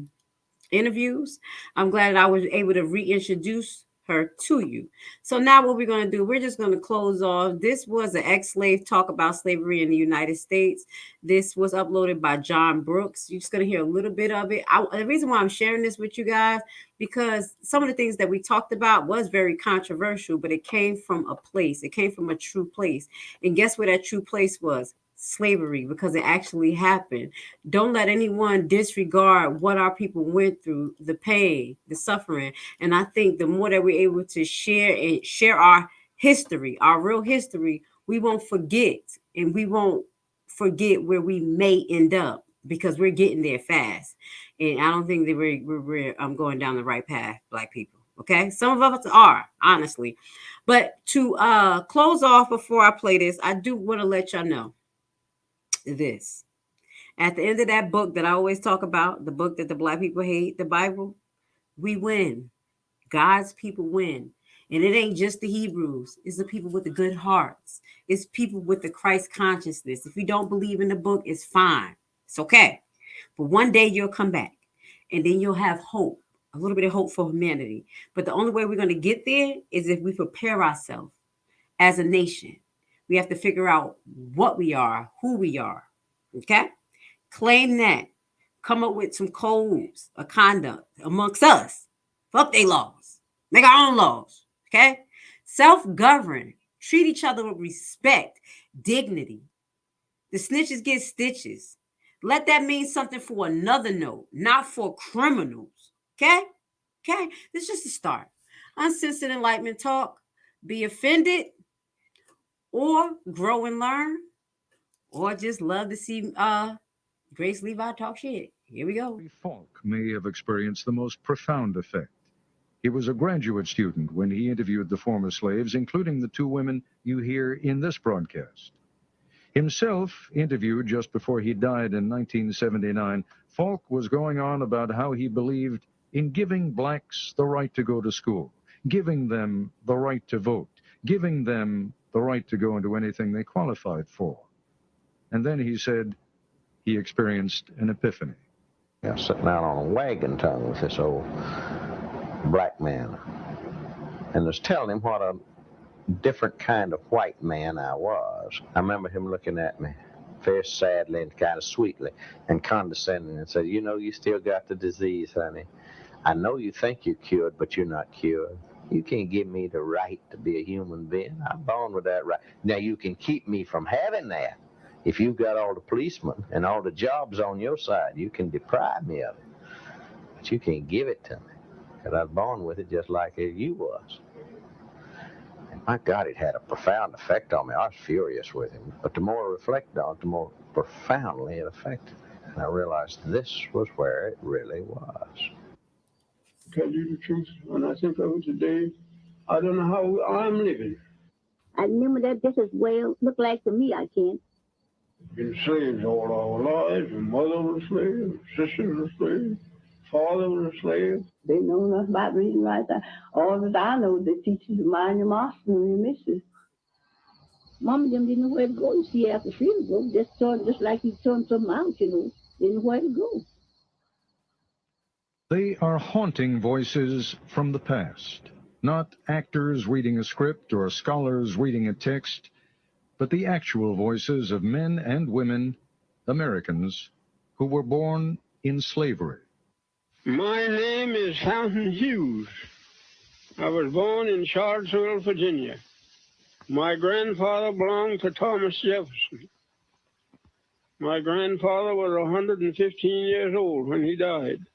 interviews. I'm glad I was able to reintroduce her to you. So now what we're going to do, we're just going to close off. This was an ex-slave talk about slavery in the United States. This was uploaded by John Brooks. You're just going to hear a little bit of it. The reason why I'm sharing this with you guys, because some of the things that we talked about was very controversial, but it came from a place. It came from a true place. And guess where that true place was? Slavery, because it actually happened. Don't let anyone disregard what our people went through, the pain, the suffering. And I think the more that we're able to share our history, our real history, we won't forget, and we won't forget where we may end up, because we're getting there fast. And I don't think that we're going down the right path, Black people. Okay, some of us are, honestly. But to close off before I play this, I do want to let y'all know this. At the end of that book that I always talk about, the book that the Black people hate, the Bible, we win. God's people win. And it ain't just the Hebrews. It's the people with the good hearts. It's people with the Christ consciousness. If you don't believe in the book, it's fine. It's okay. But one day you'll come back, and then you'll have hope, a little bit of hope for humanity. But the only way we're going to get there is if we prepare ourselves as a nation. We have to figure out what we are, who we are. Okay? Claim that. Come up with some codes of conduct amongst us. Fuck they laws. Make our own laws. Okay? Self-govern. Treat each other with respect, dignity. The snitches get stitches. Let that mean something for another note, not for criminals. Okay? Okay? This is just a start. Uncensored enlightenment talk. Be offended, or grow and learn, or just love to see Grace Levi talk shit. Here we go. Falk may have experienced the most profound effect. He was a graduate student when he interviewed the former slaves, including the 2 women you hear in this broadcast. Himself interviewed just before he died in 1979, Falk was going on about how he believed in giving blacks the right to go to school, giving them the right to vote, giving them the right to go into anything they qualified for. And then he said he experienced an epiphany. I was sitting out on a wagon tongue with this old black man, and was telling him what a different kind of white man I was. I remember him looking at me very sadly and kind of sweetly and condescending and said, "You know, you still got the disease, honey. I know you think you're cured, but you're not cured. You can't give me the right to be a human being. I'm born with that right. Now, you can keep me from having that. If you've got all the policemen and all the jobs on your side, you can deprive me of it. But you can't give it to me, because I was born with it just like you was." And my God, it had a profound effect on me. I was furious with him. But the more I reflected on it, the more profoundly it affected me. And I realized this was where it really was. Tell you the truth, when I think of it today, I don't know how I'm living. I remember that just as well look like to me, I can. Been slaves all our lives, and mother was a slave, sister was a slave, father was a slave. They know nothing about reading right there. All that I know, they teach you to mind your master and your mistress. Mama them didn't know where to go. You see, after she would go, just like you turned something out, you know, didn't know where to go. They are haunting voices from the past, not actors reading a script or scholars reading a text, but the actual voices of men and women, Americans, who were born in slavery. My name is Fountain Hughes. I was born in Charlottesville, Virginia. My grandfather belonged to Thomas Jefferson. My grandfather was 115 years old when he died.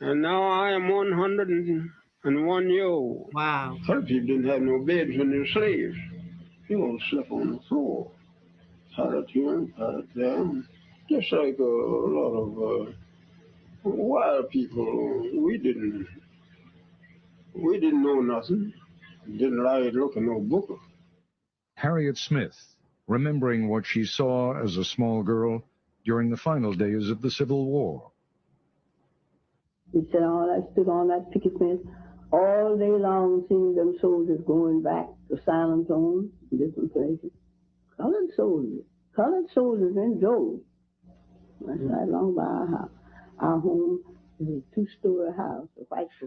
And now I am 101 years old. Wow. A lot of people didn't have no beds when they were slaves. You all slept on the floor. Patted here and patted down. Just like a lot of wild people. We didn't know nothing. Didn't like to look at no book. Harriet Smith, remembering what she saw as a small girl during the final days of the Civil War. We stood on that picket fence All day long, seeing them soldiers going back to Silent Zone, different places. Colored soldiers in droves. That's right along by our house. Our home is a two-story house.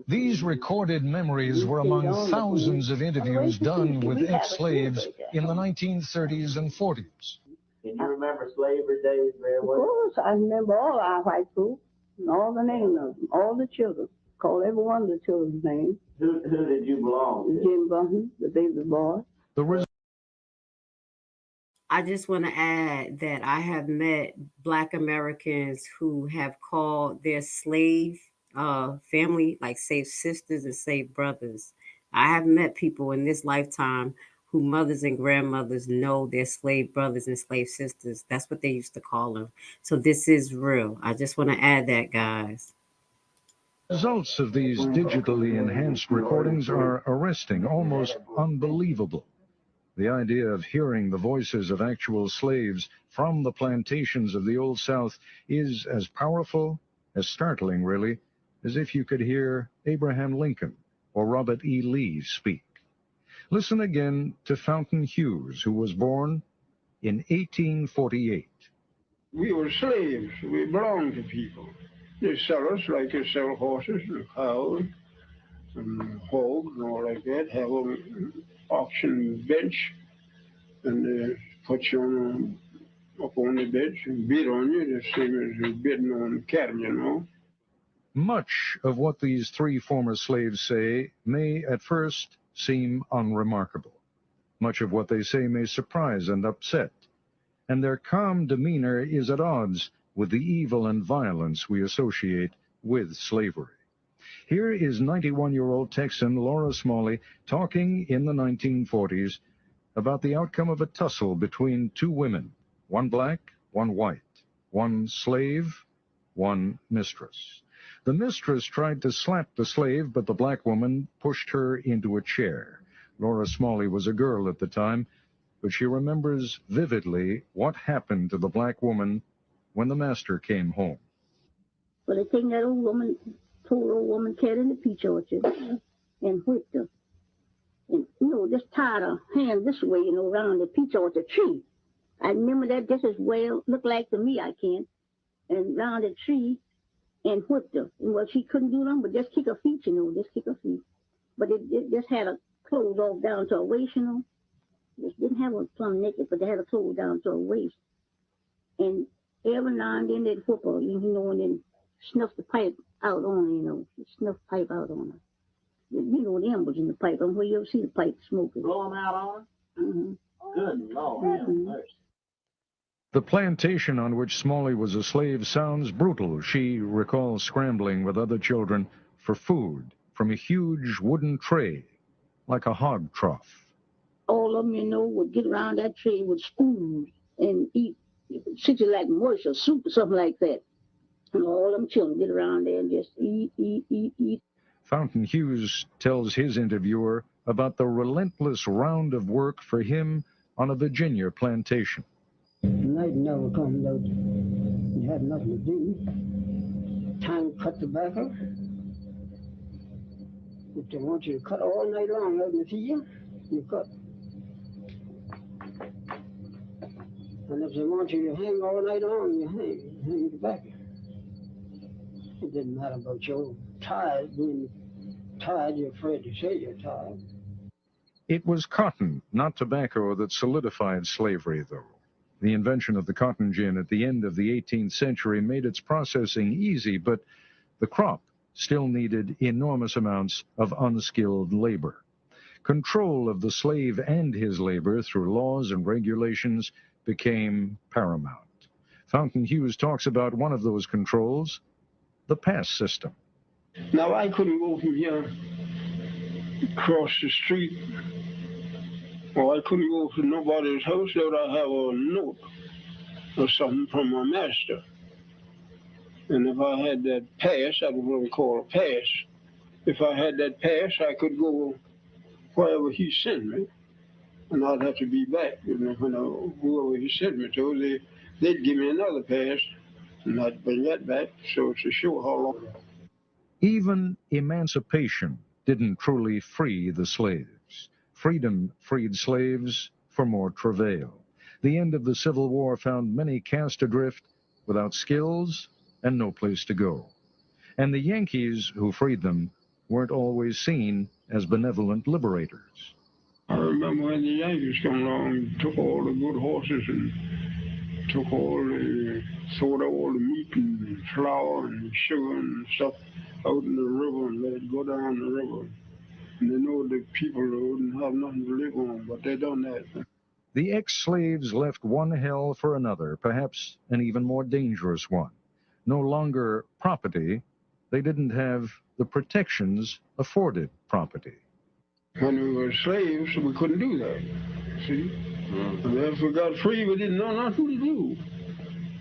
These recorded memories were among thousands of interviews done with ex-slaves in the 1930s and 40s. Can you remember slavery days very well? Of course, I remember all our white folks, and all the names of them, all the children. Call every one of the children's names. Who did you belong to? Jim Bunton, the baby boy. I just want to add that I have met Black Americans who have called their slave family, like slave sisters and slave brothers. I have met people in this lifetime who mothers and grandmothers know their slave brothers and slave sisters. That's what they used to call them. So this is real. I just want to add that, guys. Results of these digitally enhanced recordings are arresting, almost unbelievable. The idea of hearing the voices of actual slaves from the plantations of the Old South is as powerful, as startling, really, as if you could hear Abraham Lincoln or Robert E. Lee speak. Listen again to Fountain Hughes, who was born in 1848. We were slaves. We belonged to people. They sell us like they sell horses and cows and hogs and all like that. Have an auction bench, and they put you up on the bench and bid on you, the same as bidding on cattle, you know. Much of what these three former slaves say may at first seem unremarkable. Much of what they say may surprise and upset, and their calm demeanor is at odds with the evil and violence we associate with slavery. Here is 91-year-old Texan Laura Smalley talking in the 1940s about the outcome of a tussle between two women, one black, one white, one slave, one mistress. The mistress tried to slap the slave, but the black woman pushed her into a chair. Laura Smalley was a girl at the time, but she remembers vividly what happened to the black woman when the master came home. Well, they taken that old woman, poor old woman, cat in the peach orchard and whipped her. And, just tied her hand this way, around the peach orchard tree. I remember that just as well, looked like to me, I can, and round the tree and whipped her. And well, she couldn't do nothing but just kick her feet, just kick her feet. But it just had her clothes off down to her waist, Just didn't have her plumb naked, but they had her clothes down to her waist. And every now and then they'd whip her, and then snuff the pipe out on her, snuff pipe out on her. The embers in the pipe. Where you ever see the pipe smoking? Blow them out on her? Mm-hmm. Good Lord. Mm-hmm. The plantation on which Smalley was a slave sounds brutal. She recalls scrambling with other children for food from a huge wooden tray, like a hog trough. All of them, would get around that tray with spoons and eat, sit like mush or soup or something like that. And all them children get around there and just eat. Fountain Hughes tells his interviewer about the relentless round of work for him on a Virginia plantation. Night never comes out. You had nothing to do. Time to cut tobacco. If they want you to cut all night long out in the field, you cut. And if they want you to hang all night long, you hang tobacco. It didn't matter about your tired, being tired, you're afraid to say you're tired. It was cotton, not tobacco, that solidified slavery, though. The invention of the cotton gin at the end of the 18th century made its processing easy, but the crop still needed enormous amounts of unskilled labor. Control of the slave and his labor through laws and regulations became paramount. Fountain Hughes talks about one of those controls, the pass system. Now, I couldn't go from here across the street, or I couldn't go to nobody's house without I have a note or something from my master. And if I had that pass, that was what we call a pass. If I had that pass, I could go wherever he sent me, and I'd have to be back. Whoever he sent me to, they'd give me another pass, and I'd bring that back, so to show how long. Even emancipation didn't truly free the slaves. Freedom freed slaves for more travail. The end of the Civil War found many cast adrift without skills and no place to go. And the Yankees who freed them weren't always seen as benevolent liberators. I remember when the Yankees come along and took all the good horses and took all the, sold all the meat and flour and sugar and stuff out in the river and let it go down the river. And they know the people wouldn't have nothing to live on, but they done that. The ex-slaves left one hell for another, perhaps an even more dangerous one. No longer property, they didn't have the protections afforded property. When we were slaves, we couldn't do that, see? And then if we got free, we didn't know nothing to do.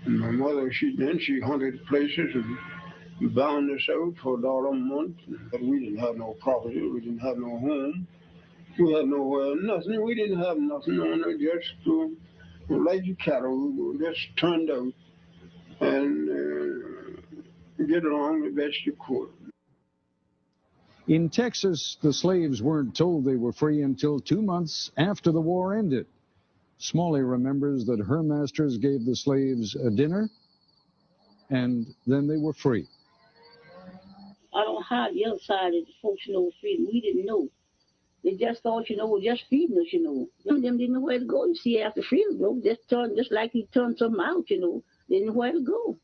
And my mother, she hunted places and bound us out for $1 a month. But we didn't have no property, we didn't have no home. We had nowhere, nothing. We didn't have nothing on it, just like the cattle, we just turned out and get along the best you could. In Texas, the slaves weren't told they were free until 2 months after the war ended. Smalley remembers that her masters gave the slaves a dinner, and then they were free. I don't know how the other side of the folks know freedom. We didn't know. They just thought, we're just feeding us, Some of them didn't know where to go. You see, after freedom, just like he turned something out, they didn't know where to go.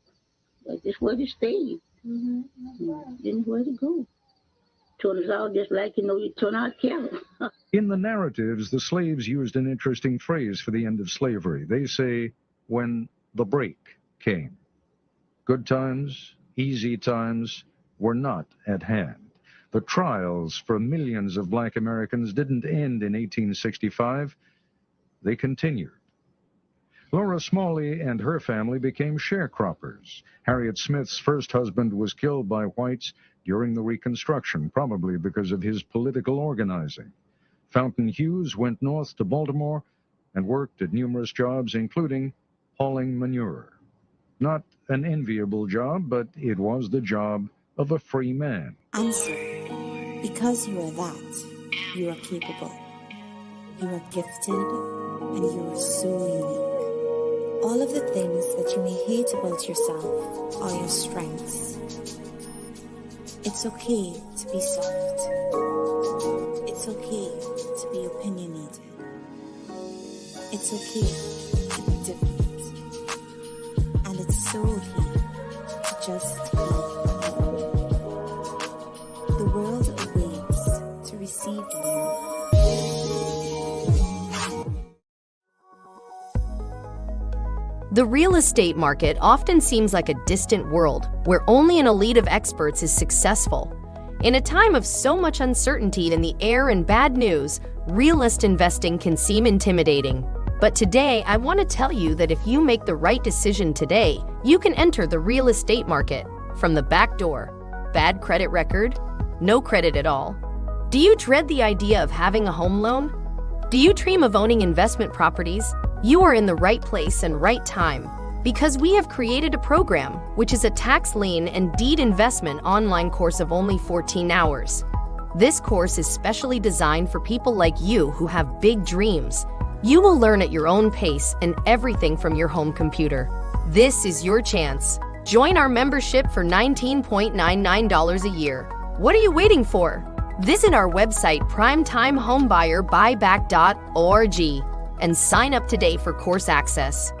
But just where to stay. Didn't know where to go. Turn us out just like, you turn out cattle. In the narratives, the slaves used an interesting phrase for the end of slavery. They say, when the break came. Good times, easy times were not at hand. The trials for millions of black Americans didn't end in 1865. They continued. Laura Smalley and her family became sharecroppers. Harriet Smith's first husband was killed by whites during the Reconstruction, probably because of his political organizing. Fountain Hughes went north to Baltimore and worked at numerous jobs, including hauling manure. Not an enviable job, but it was the job of a free man. Answer. Because you are that, you are capable. You are gifted, and you are so unique. All of the things that you may hate about yourself are your strengths. It's okay to be soft. It's okay to be opinionated. It's okay to be different. And it's so okay to just be. The world awaits to receive you. The real estate market often seems like a distant world where only an elite of experts is successful. In a time of so much uncertainty in the air and bad news, realist investing can seem intimidating. But today, I want to tell you that if you make the right decision today, you can enter the real estate market from the back door. Bad credit record? No credit at all. Do you dread the idea of having a home loan? Do you dream of owning investment properties? You are in the right place and right time because we have created a program which is a tax lien and deed investment online course of only 14 hours. This course is specially designed for people like you who have big dreams. You will learn at your own pace and everything from your home computer. This is your chance. Join our membership for $19.99 a year. What are you waiting for? Visit our website primetimehomebuyerBuyback.org and sign up today for course access.